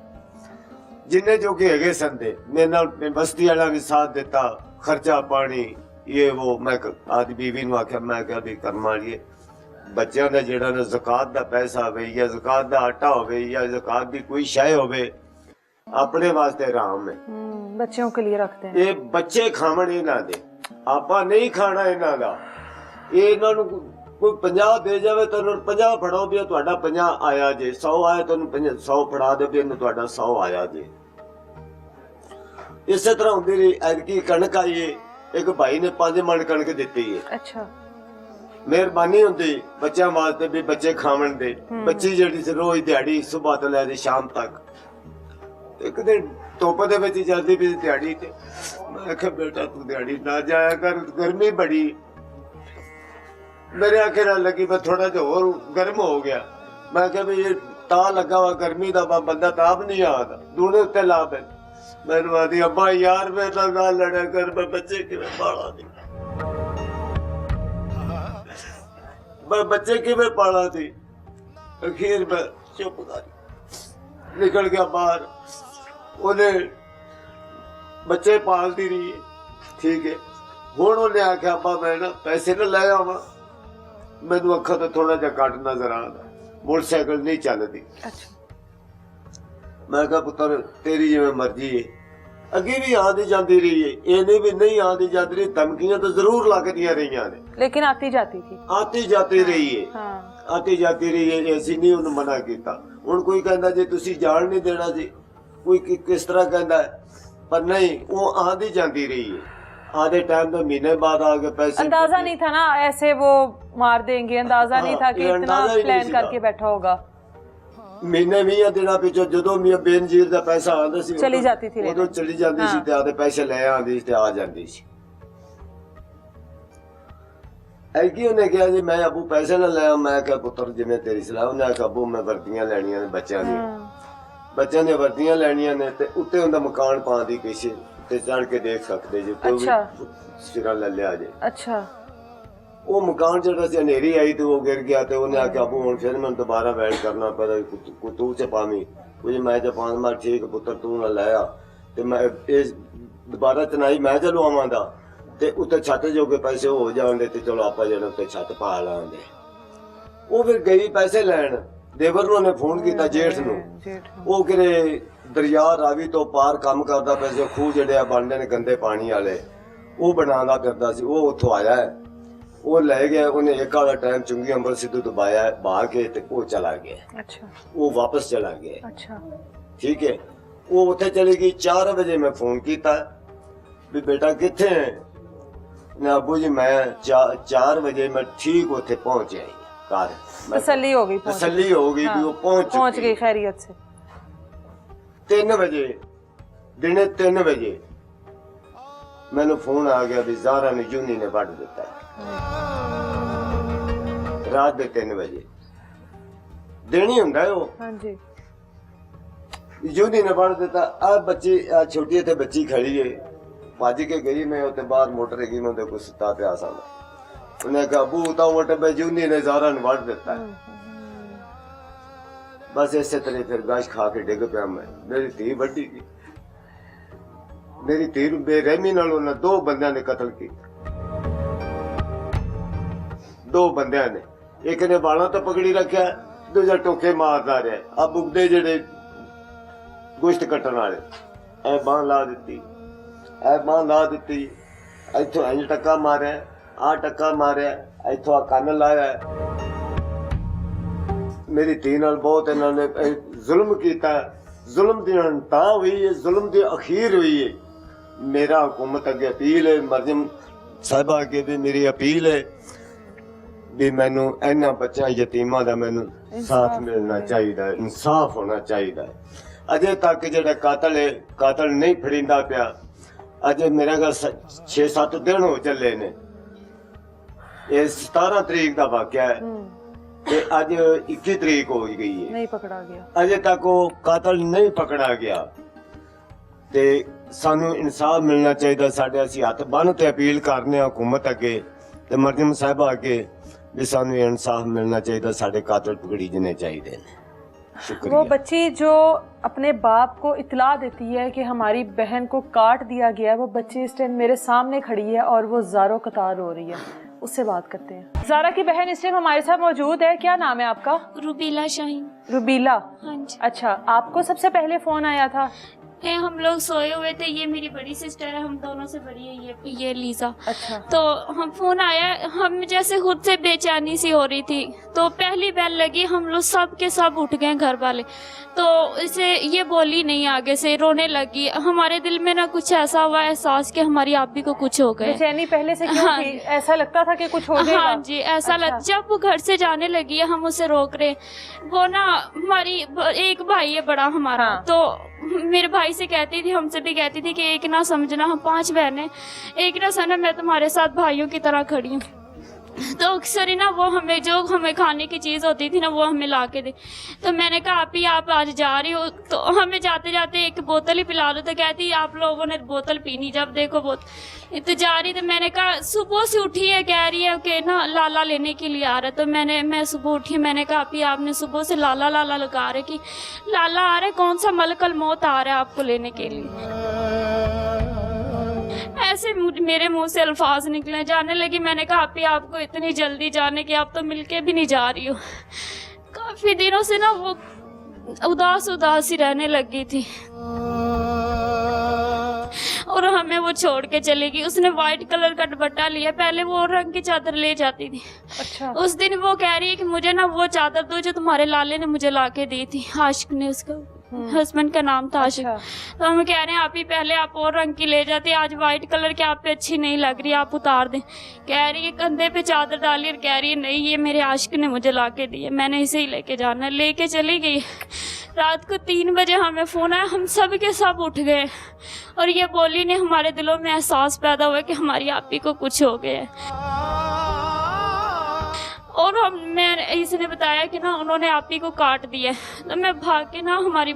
जिन्ने जो कि हैगे संदे मेरे नाल बस्ती वालियां भी साथ दिता, खर्चा पानी ये वो। मैं आदि बीवी नूं आख्या मैं क्या भी कर्म वालिए बच्चों का जेड़ा ना ज़कात दा पैसा होवे या ज़कात दा आटा होवे या ज़कात दी कोई शय होवे अपने वास्ते आराम है, बच्चों के लिए रखते हैं। ये बच्चे खावण इन्हां दे, आपा नहीं खाना इन्हां दा। ये इन्हां नूं कोई 50 दे जावे तो 50 फड़ाओ भी तुहाडा 50 आया जे, 100 आया तो 100 फड़ा दे भी तुहाडा 100 आया जे। इस तरह हुंदी रही। ऐतकी कणक आई है, एक भाई ने 5 मन कणक दित्ती है। अच्छा मेहरबानी हुंदी बच्चों वास्ते भी बच्चे खावण दे। बच्ची जेड़ी सी रोज दिहाड़ी सुबह तो लैके शाम तक, एक दिन धुप दे विच जल्दी भी दिहाड़ी ते मैं आख्या बेटा तू दिहाड़ी ना जाया कर, गर्मी बड़ी। मेरे आखे ना लगी, मैं थोड़ा जो और गर्म हो गया। मैं क्या भी ये ता लगा हुआ गर्मी दा बंदा ताप नहीं आता दूने उत्ते लाभ है। मैनू आदि अब्बा यार मैं तो ना लड़ा कर, मैं बच्चे किवें पाला दी, मैं बच्चे किवें पाला दी। अखीर मैं चुप कर निकल गया बाहर। उन्हें बच्चे पालती रही है, ठीक है। हुण उन्हें आख्या अब्बा मैं ना पैसे ना ले आवा, मैनू अखा तो थोड़ा जा घट नजर आता, मोटरसाइकिल नहीं चलती। अच्छा मैं कहा पुत्र तेरी जिवें मर्जी है। अगे भी आती जाती रही है, ये नहीं भी नहीं आती जाती रही, धमकियां तो जरूर लगदियां रही ने, लेकिन आती जाती थी। आती जाती रही है, हाँ। आती जाती रही है, ऐसी नहीं उन्हें मना किया। हुण कोई कहता जे तुसी जान नहीं देना जी, कोई किस तरह कहता है, पर नहीं वो आती जाती रही है। आधे टाइम तो महीने बाद आ गए पैसे। अंदाजा नहीं था ना ऐसे वो मार देंगे, अंदाजा नहीं था कि इतना प्लान करके बैठा होगा। महीने 20 दिनों पिछो जो मैं बेनजीर का पैसा आंदा सी चली जाती थी, उदों चली जाती सी ते आधे पैसे ले आंदी ते आ जाती सी। ऐकी उन्हें कहा जी मैं अबू पैसे ना ले, मैं क्या पुत्र जिवें तेरी सलाह। उन्हें आखिया अबू मैं वर्दियां लैनियां ने बच्चों दी वर्दियां लैनियां ने ते उत्ते उनदा मकान पाण दी किसी ते चढ़ के देख सकते जी, कोई सिरा ले लिया जी। अच्छा वो मकान जरा से हनेरी आई तो वो गिर गया, तो उन्हें आख्या अबू हुण फिर मैं दोबारा वेट करना पड़ा, तू च पावी कुछ मैं च पान मार ठीक पुत्र तू ना लाया ते मैं दोबारा चनाई मैं चलो आवांगा ते उत्ते छत जो के पैसे हो जांदे ते चलो आपा जेड़ा उत्ते छत पा लांगे। वो फिर गई पैसे लैन, देवर ने फोन किया जेठ नूं, वो किरे दरिया रावी तो पार काम करदा पैसे खूह जेड़े बनदे ने गंदे पानी वाले वो बनांदा करदा सी। वो उत्थों आया है, वो ले गया, उन्हें एक आधा टाइम चुंगी अंबर सिद्धू दबाया बहा के ते वो चला गया। अच्छा वो वापस चला गया। अच्छा ठीक है, वो उत्थे चली गई। 4 बजे मैं फोन किया भी बेटा किथे है ने, अबू जी मैं 4 बजे मैं ठीक उत्थे पहुंच आई घर। तसल्ली हो गई भी वो पहुंच गई खैरियत से। 3 बजे दिने 3 बजे मैंने फोन आ गया भी ज़ारा ने जूनी ने वड दिता रात दे 3 बजे देनी हुंदा है वो। हाँ जी जूनी ने वड दिता। अब बच्ची छोटी थे बच्ची खड़ी है, भज के गई मैं उते बाहर मोटर गई, मैं कुछ सुता पिया सा। उन्हें कहा अबू तो उठ पे जूनी ने ज़ारा ने वड दिता है। बस इसे तरह फिर गश खा के डिग पिया मैं। मेरी धी वड्डी थी, मेरी धी बेरहमी नाल उन्हें 2 बंदियां ने कत्ल किया। 2 बंदियां ने, एक ने बालों तो पकड़ी रखा, दूजा टोके मारदा रहा। अब उगदे जेड़े गोश्त कट्टण वाले ऐ बांह ला दिती, इथों इंज टक्का मारिया, आ टक्का मारिया, इथों आ कन्न लाया। मेरी धी नाल बहुत इन्होंने जुल्म किया। जुल्म दी अंता हुई है, जुल्म दी अखीर हुई है। मेरा हुकूमत अगे अपील है, मरजम साहिबा अगे भी मेरी अपील है भी मैनू इन्हां बच्चों यतीमां दा मैनू साथ मिलना चाहिए, इंसाफ होना चाहिए। अजे तक जेड़ा कातल है, कातल नहीं फड़ींदा पिया। अजे मेरे घर 6-7 दिन हो चले ने। ये 17 तरीक का वाकया है ते अज 21 तरीक हो गई है, नहीं पकड़ा गया। अजे तक वो कातल नहीं पकड़ा गया ते सानू इंसाफ मिलना चाहिए। साडे असीं हत्थ बन ते अपील करने हुकूमत अगे ते मरजम साहिबा अगे भी सानू इंसाफ मिलना चाहिए, साडे कातल पकड़ी जाने चाहिए। वो बच्ची जो अपने बाप को इतला देती है कि हमारी बहन को काट दिया गया है, वो बच्ची इस टाइम मेरे सामने खड़ी है और वो ज़ारो कतार रो रही है। उससे बात करते हैं। ज़ारा की बहन इस टाइम हमारे साथ मौजूद है। क्या नाम है आपका? रुबीला शाहीन। रुबीला, हाँ जी। अच्छा, आपको सबसे पहले फोन आया था? हम लोग सोए हुए थे, ये मेरी बड़ी सिस्टर है, हम दोनों से बड़ी है ये लीजा। अच्छा। तो हम फोन आया, हम जैसे खुद से बेचैनी सी हो रही थी, तो पहली बेल लगी, हम लोग सब के सब उठ गए घर वाले। तो इसे ये बोली नहीं, आगे से रोने लगी। हमारे दिल में ना कुछ ऐसा हुआ एहसास कि हमारी आप भी को कुछ हो गए। बेचैनी पहले से क्यों थी? ऐसा लगता था कि कुछ हो जाएगा? हाँ जी, ऐसा अच्छा। जब वो घर से जाने लगी है, हम उसे रोक रहे। वो ना हमारी एक भाई है बड़ा हमारा, हाँ। तो मेरे भाई से कहती थी, हमसे भी कहती थी कि एक ना समझना, हम 5 बहनें, एक ना समझना मैं तुम्हारे साथ भाइयों की तरह खड़ी हूँ। तो अक्सर ही ना वो हमें जो हमें खाने की चीज़ होती थी ना वो हमें ला के दे। तो मैंने कहा आप आज जा रही हो तो हमें जाते जाते एक बोतल ही पिला दो। तो कहती आप लोगों ने बोतल पीनी, जब देखो बोतल तो जा रही। तो मैंने कहा सुबह से उठी है, कह रही है कि ना लाला लेने के लिए आ रहा है। तो मैं सुबह उठी, मैंने कहा आपने सुबह से लाला लाला लगा रहे कि लाला आ रहा है, कौन सा मलकल मौत आ रहा है आपको लेने के लिए। ऐसे मेरे मुंह से अल्फाज निकले, जाने लगी। मैंने कहा आपको इतनी जल्दी जाने की, आप तो मिलके भी नहीं जा रही हो। काफी दिनों से ना वो उदास उदास ही रहने लगी थी और हमें वो छोड़ के चली गई। उसने व्हाइट कलर का दुपट्टा लिया, पहले वो रंग की चादर ले जाती थी। अच्छा। उस दिन वो कह रही है कि मुझे ना वो चादर दो जो तुम्हारे लाले ने मुझे ला के दी थी। आशिक ने, उसका हस्बैंड का नाम था आशिक। तो हम कह रहे हैं आप ही पहले आप और रंग की ले जाती, आज व्हाइट कलर की आप पे अच्छी नहीं लग रही, आप उतार दें। कह रही है कंधे पे चादर डाली और कह रही है नहीं ये मेरे आशिक ने मुझे ला के दी है, मैंने इसे ही लेके जाना है। लेके चली गई। रात को 3 बजे हमें फ़ोन आया, हम सब के सब उठ गए और ये बोली ने हमारे दिलों में एहसास पैदा हुआ कि हमारी आपी को कुछ हो गया है। और मैं इसने बताया कि ना उन्होंने आपी को काट दिया। तो मैं भाग के ना, हमारी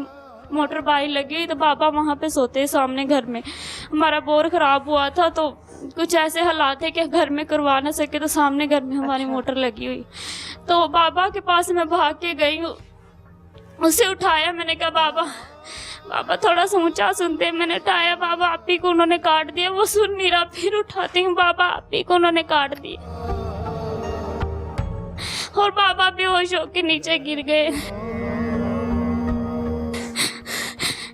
मोटर बाइक लगी तो बाबा वहाँ पे सोते सामने घर में। हमारा बोर ख़राब हुआ था तो कुछ ऐसे हालात है कि घर में करवा ना सके, तो सामने घर में हमारी मोटर लगी हुई। तो बाबा के पास मैं भाग के गई, उसे उठाया। मैंने कहा बाबा थोड़ा सा ऊंचा सुनते। मैंने उठाया, बाबा आपी को उन्होंने काट दिया। वो सुन नहीं रहा, फिर उठाती हूँ, बाबा आपी को उन्होंने काट दिया। और बाबा बेहोश होकर नीचे गिर गए।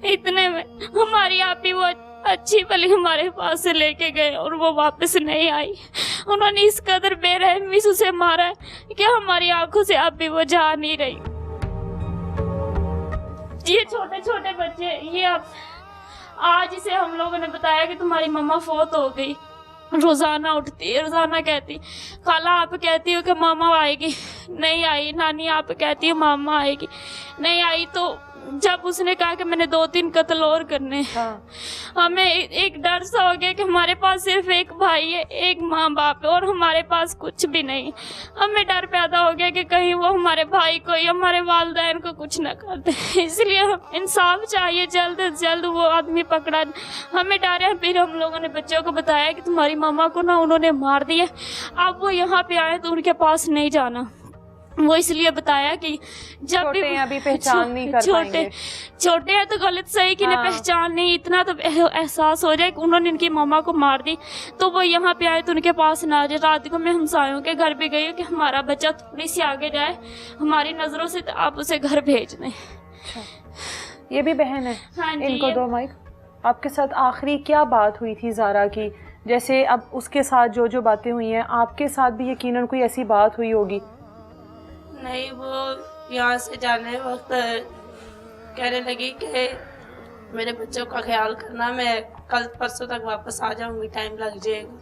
इतने में हमारी आपी वो अच्छी भली हमारे पास से लेके गए और वो वापस नहीं आई। उन्होंने इस कदर बेरहमी से उसे मारा है कि हमारी आंखों से अब भी वो जा नहीं रही। ये छोटे छोटे बच्चे, ये अब आज इसे हम लोगों ने बताया कि तुम्हारी मम्मा फौत हो गई। रोजाना उठती है, रोजाना कहती खाला आप कहती हो कि मामा आएगी, नहीं आई। नानी आप कहती हो मामा आएगी, नहीं आई। तो जब उसने कहा कि मैंने 2-3 कत्ल और करने, हमें एक डर सा हो गया कि हमारे पास सिर्फ एक भाई है, एक माँ बाप है और हमारे पास कुछ भी नहीं। हमें डर पैदा हो गया कि कहीं वो हमारे भाई को या हमारे वालिदैन को कुछ न कर दे। इसलिए हम इंसाफ चाहिए, जल्द से जल्द वो आदमी पकड़ा। हमें डर है। फिर हम लोगों ने बच्चों को बताया कि तुम्हारी मामा को ना उन्होंने मार दिया, अब वो यहाँ पे आए तो उनके पास नहीं जाना। वो इसलिए बताया कि जब भी अभी पहचान नहीं कर पाएंगे, छोटे हैं तो गलत सही कि पहचान नहीं, इतना तो एहसास हो जाए कि उन्होंने इनकी मामा को मार दी तो वो यहाँ पे आए तो उनके पास ना आ जाए। रात को मैं हमसायों के घर भी गई कि हमारा बच्चा थोड़ी सी आगे जाए हमारी नजरों से, तो आप उसे घर भेज दें। ये भी बहन है। हाँ जी, इनको दो माइक। आपके साथ आखिरी क्या बात हुई थी ज़ारा की? जैसे अब उसके साथ जो जो बातें हुई हैं, आपके साथ भी यकीनन कोई ऐसी बात हुई होगी। नहीं, वो यहाँ से जाने वक्त कहने लगी कि मेरे बच्चों का ख्याल करना, मैं कल परसों तक वापस आ जाऊंगी, टाइम लग जाएगा।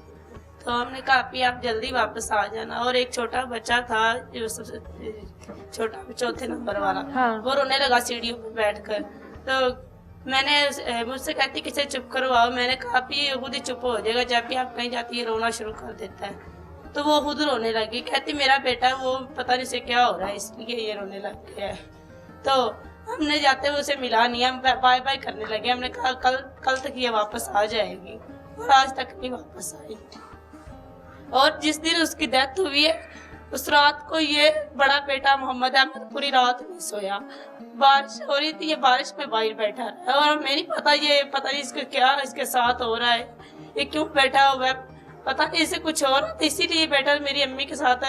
तो हमने कहा अभी आप जल्दी वापस आ जाना। और एक छोटा बच्चा था जो सबसे छोटा 4थे नंबर वाला, वो रोने लगा सीढ़ियों पर बैठकर। तो मैंने मुझसे कहती किसे चुप करवाओ। मैंने कहा अभी खुद ही चुप हो जाएगा, जब भी आप कहीं जाती है रोना शुरू कर देता है। तो वो खुद रोने लगी, कहती मेरा बेटा वो पता नहीं से क्या हो रहा है इसलिए ये रोने लग गया है। तो हमने जाते हुए उसे मिला नहीं, हम बाय बाय करने लगे। हमने कहा कल तक ये वापस आ जाएगी, और आज तक नहीं वापस आई। और जिस दिन उसकी डेथ हुई है उस रात को ये बड़ा बेटा मोहम्मद अहमद पूरी रात नहीं सोया। बारिश हो रही थी, ये बारिश में बाहर बैठा है और हमें नहीं पता, ये पता नहीं इसको क्या इसके साथ हो रहा है, ये क्यों बैठा हुआ है, पता नहीं इसे कुछ और। इसीलिए बेटा मेरी अम्मी के साथ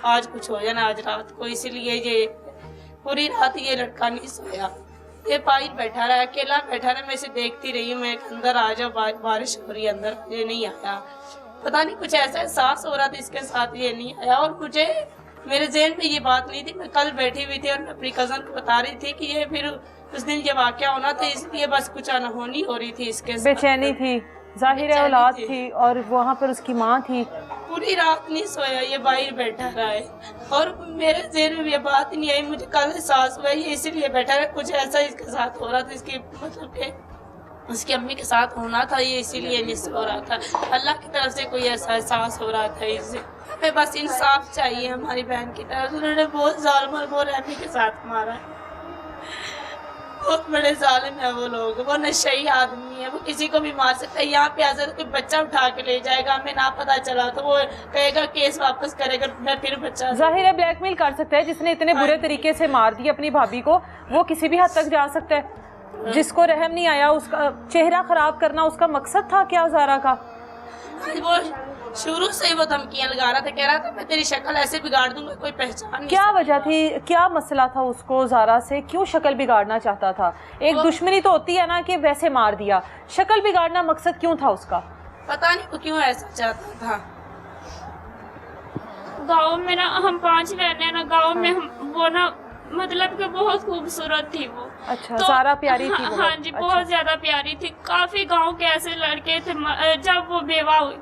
आज कुछ हो जाना आज रात को, इसीलिए ये पूरी रात ये लड़का नहीं सोया। ये बाहर बैठा रहा, अकेला बैठा रहा। मैं इसे देखती रही हूँ, मैं अंदर आ जाओ, बारिश हो रही है, अंदर ये नहीं आया। पता नहीं कुछ ऐसा एहसास हो रहा था इसके साथ, ये नहीं आया। और मुझे मेरे ज़हन में ये बात नहीं थी। मैं कल बैठी हुई थी और मैं अपनी कज़न को बता रही थी कि ये फिर उस दिन ये वाक़या होना था, इसलिए बस कुछ अनहोनी हो रही थी इसके साथ। बेचैनी थी, जाहिर है औलाद थी और वहाँ पर उसकी माँ थी। पूरी रात नहीं सोया, ये बाहर बैठा रहा है और मेरे ज़हन में ये बात नहीं आई। मुझे कल एहसास हुआ ये इसीलिए बैठा है, कुछ ऐसा इसके साथ हो रहा था, इसकी मतलब के उसकी अम्मी के साथ होना था, ये इसीलिए नहीं सो रहा था। अल्लाह की तरफ से कोई ऐसा एहसास हो रहा था इसे। हमें बस इंसाफ चाहिए हमारी बहन की तरफ। उन्होंने बहुत जालिम और बहुत रहमी के साथ मारा है, बहुत बड़े जालिम है वो लोग। वो नशेई आदमी है, वो किसी को भी मार सकता है। यहाँ पे ऐसा कोई बच्चा उठा के ले जाएगा, हमें ना पता चला तो वो कहेगा केस वापस करेगा, मैं फिर बच्चा। जाहिर है ब्लैकमेल कर सकता है, जिसने इतने बुरे तरीके से मार दी अपनी भाभी को, वो किसी भी हद तक जा सकता है। जिसको रहम नहीं आया उसका चेहरा खराब करना उसका मकसद था क्या ज़ारा का? शुरू से ही वो धमकियां लगा रहा था, कह रहा था मैं तेरी शक्ल ऐसे बिगाड़ दूंगा कोई पहचान नहीं क्या सकता। वजह थी, क्या मसला था उसको ज़ारा से, क्यों शक्ल बिगाड़ना चाहता था? एक दुश्मनी तो होती है ना कि वैसे मार दिया, शक्ल बिगाड़ना मकसद क्यों था उसका? पता नहीं वो क्यों ऐसा चाहता था। गाँव में ना हम 5 बहनें हैं ना, गाँव में वो ना मतलब कि बहुत खूबसूरत थी वो। अच्छा, ज़ारा प्यारी थी बहुत? हाँ जी, बहुत ज्यादा प्यारी थी। काफी गांव के ऐसे लड़के थे जब वो बेवा हुई,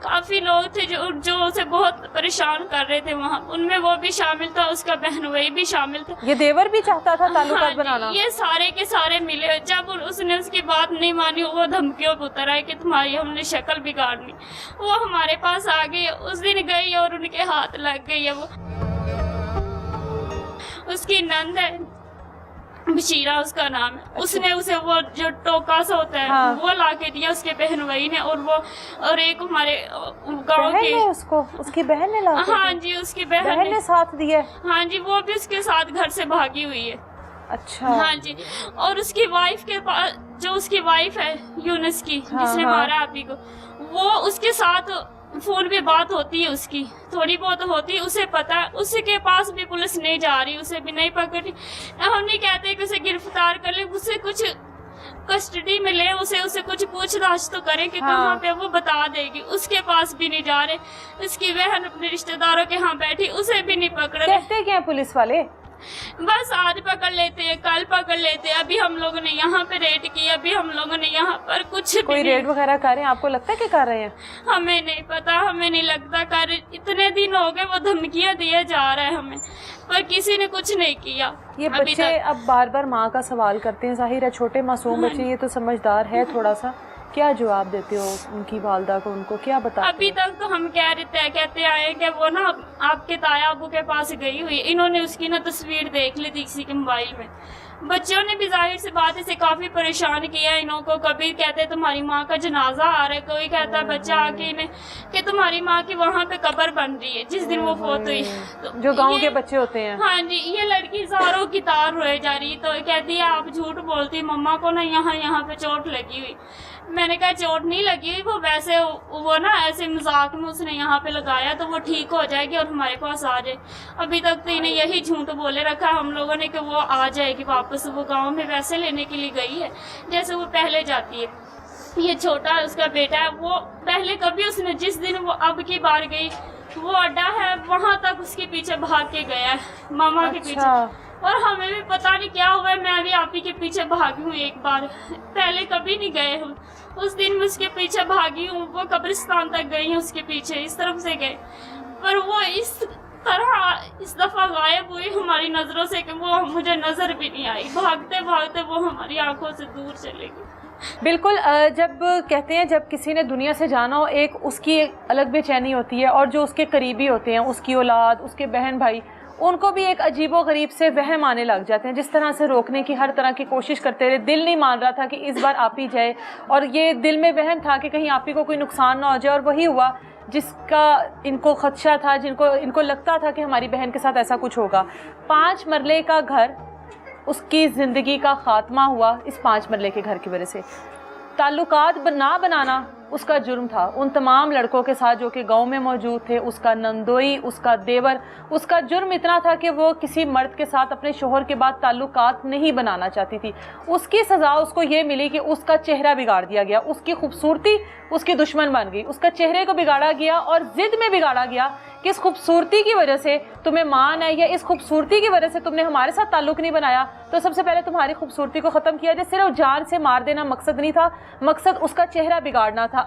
काफी लोग थे जो उसे बहुत परेशान कर रहे थे वहाँ, उनमें वो भी शामिल था, उसका बहन वही भी शामिल था। ये देवर भी चाहता था ताल्लुकात हाँ जी, बनाना? ये सारे के सारे मिले। जब उसने उसकी बात नहीं मानी, वो धमकियों पर उतर आए कि तुम्हारी हमने शक्ल बिगाड़नी। वो हमारे पास आ गई, उस दिन गई और उनके हाथ लग गई है। वो उसकी नंद है, बशीरा उसका नाम है, उसने उसे वो जो टोका सा होता है हाँ। वो ला के दिया उसके बहन वही ने, और एक हमारे गांव बहन के ने उसको, उसकी बहन ने ला के हाँ दी? जी, उसकी बहन ने साथ दिया? हाँ जी, वो भी उसके साथ घर से भागी हुई है। अच्छा। हाँ जी, और उसकी वाइफ के पास, जो उसकी वाइफ है यूनुस की, हाँ, जिसने हाँ। मारा आपी को, वो उसके साथ फोन पे बात होती है, उसकी थोड़ी बहुत होती है, उसे पता है। उसके पास भी पुलिस नहीं जा रही, उसे भी नहीं पकड़ी। हम नहीं कहते कि उसे गिरफ्तार कर ले, उसे कुछ कस्टडी में ले, उसे कुछ पूछताछ तो करें कि हाँ। कहाँ पे, वो बता देगी। उसके पास भी नहीं जा रहे। उसकी बहन अपने रिश्तेदारों के यहाँ बैठी, उसे भी नहीं पकड़ रहे। कहते क्या पुलिस वाले? बस आज पकड़ लेते हैं, कल पकड़ लेते हैं। अभी हम लोगों ने यहाँ पे रेड की, अभी हम लोगों ने यहाँ पर कुछ कोई भी रेड वगैरह कर रहे हैं? आपको लगता है कि कर रहे हैं? हमें नहीं पता, हमें नहीं लगता कर। इतने दिन हो गए वो धमकियां दिए जा रहे हैं हमें, पर किसी ने कुछ नहीं किया। ये अभी बच्चे तक अब बार बार माँ का सवाल करते हैं, जाहिर है छोटे मासूम बच्चे, ये तो समझदार है थोड़ा सा। क्या जवाब देते हो उनकी वालदा को, उनको क्या बताते अभी तक तो हम कहते आए कि वो ना आपके ताया अबू के पास गई हुई, इन्होंने उसकी ना तस्वीर देख ली थी किसी के मोबाइल में। बच्चों ने भी जाहिर सी बात इसे काफी परेशान किया इन्हों को। कभी कहते तुम्हारी माँ का जनाजा आ रहा है, कोई कहता बच्चा आके इन्हें कि तुम्हारी माँ की वहाँ पे कब्र बन रही है जिस दिन वो फौत हुई। तो जो गांव ये- के बच्चे होते हैं? हाँ जी, ये लड़की ज़ारों की तार रोए जा रही, तो कहती है आप झूठ बोलती, मम्मा को ना यहाँ पे चोट लगी हुई। मैंने कहा चोट नहीं लगी हुई, वो वैसे वो ना ऐसे मजाक में उसने यहाँ पे लगाया, तो वो ठीक हो जाएगी और हमारे पास आ जाए। अभी तक तो इन्हें यही झूठ बोले रखा हम लोगों ने कि वो आ जाएगी वापस। वो गांव में वैसे लेने के लिए गई है जैसे वो पहले जाती है। ये छोटा उसका बेटा है, वो पहले कभी उसने, जिस दिन वो अब की बार गई, वो अड्डा है वहां तक उसके पीछे भाग के गया है, मामा के पीछे। और हमें भी पता नहीं क्या हुआ है, मैं भी आप ही के पीछे भागी हूँ एक बार, पहले कभी नहीं गए हम। उस दिन मैं उसके पीछे भागी हूँ, वो कब्रिस्तान तक गई है उसके पीछे, इस तरफ से गए, पर वो इस तरह इस दफा गायब हुई हमारी नजरों से कि वो मुझे नजर भी नहीं आई। भागते भागते वो हमारी आंखों से दूर चले गई। बिल्कुल। जब कहते हैं जब किसी ने दुनिया से जाना हो, एक उसकी अलग बेचैनी होती है, और जो उसके करीबी होते हैं, उसकी औलाद, उसके बहन भाई, उनको भी एक अजीबो गरीब से वहम आने लग जाते हैं। जिस तरह से रोकने की हर तरह की कोशिश करते रहे, दिल नहीं मान रहा था कि इस बार आप ही जाए, और ये दिल में वहम था कि कहीं आप ही को कोई नुकसान ना हो जाए। और वही हुआ जिसका इनको खदशा था, इनको लगता था कि हमारी बहन के साथ ऐसा कुछ होगा। 5 मरले का घर, उसकी ज़िंदगी का ख़ात्मा हुआ इस 5 मरले के घर की वजह से। ताल्लुकात ना बनाना उसका जुर्म था उन तमाम लड़कों के साथ जो कि गांव में मौजूद थे। उसका नंदोई, उसका देवर, उसका जुर्म इतना था कि वो किसी मर्द के साथ अपने शोहर के बाद ताल्लुकात नहीं बनाना चाहती थी। उसकी सज़ा उसको ये मिली कि उसका चेहरा बिगाड़ दिया गया, उसकी खूबसूरती उसकी दुश्मन बन गई, उसका चेहरे को बिगाड़ा गया और ज़िद में बिगाड़ा गया कि इस खूबसूरती की वजह से तुम्हें मान है, या इस खूबसूरती की वजह से तुमने हमारे साथ ताल्लुक़ नहीं बनाया, तो सबसे पहले तुम्हारी खूबसूरती को ख़त्म किया जाए। सिर्फ जान से मार देना मकसद नहीं था, मकसद उसका चेहरा बिगाड़ना था।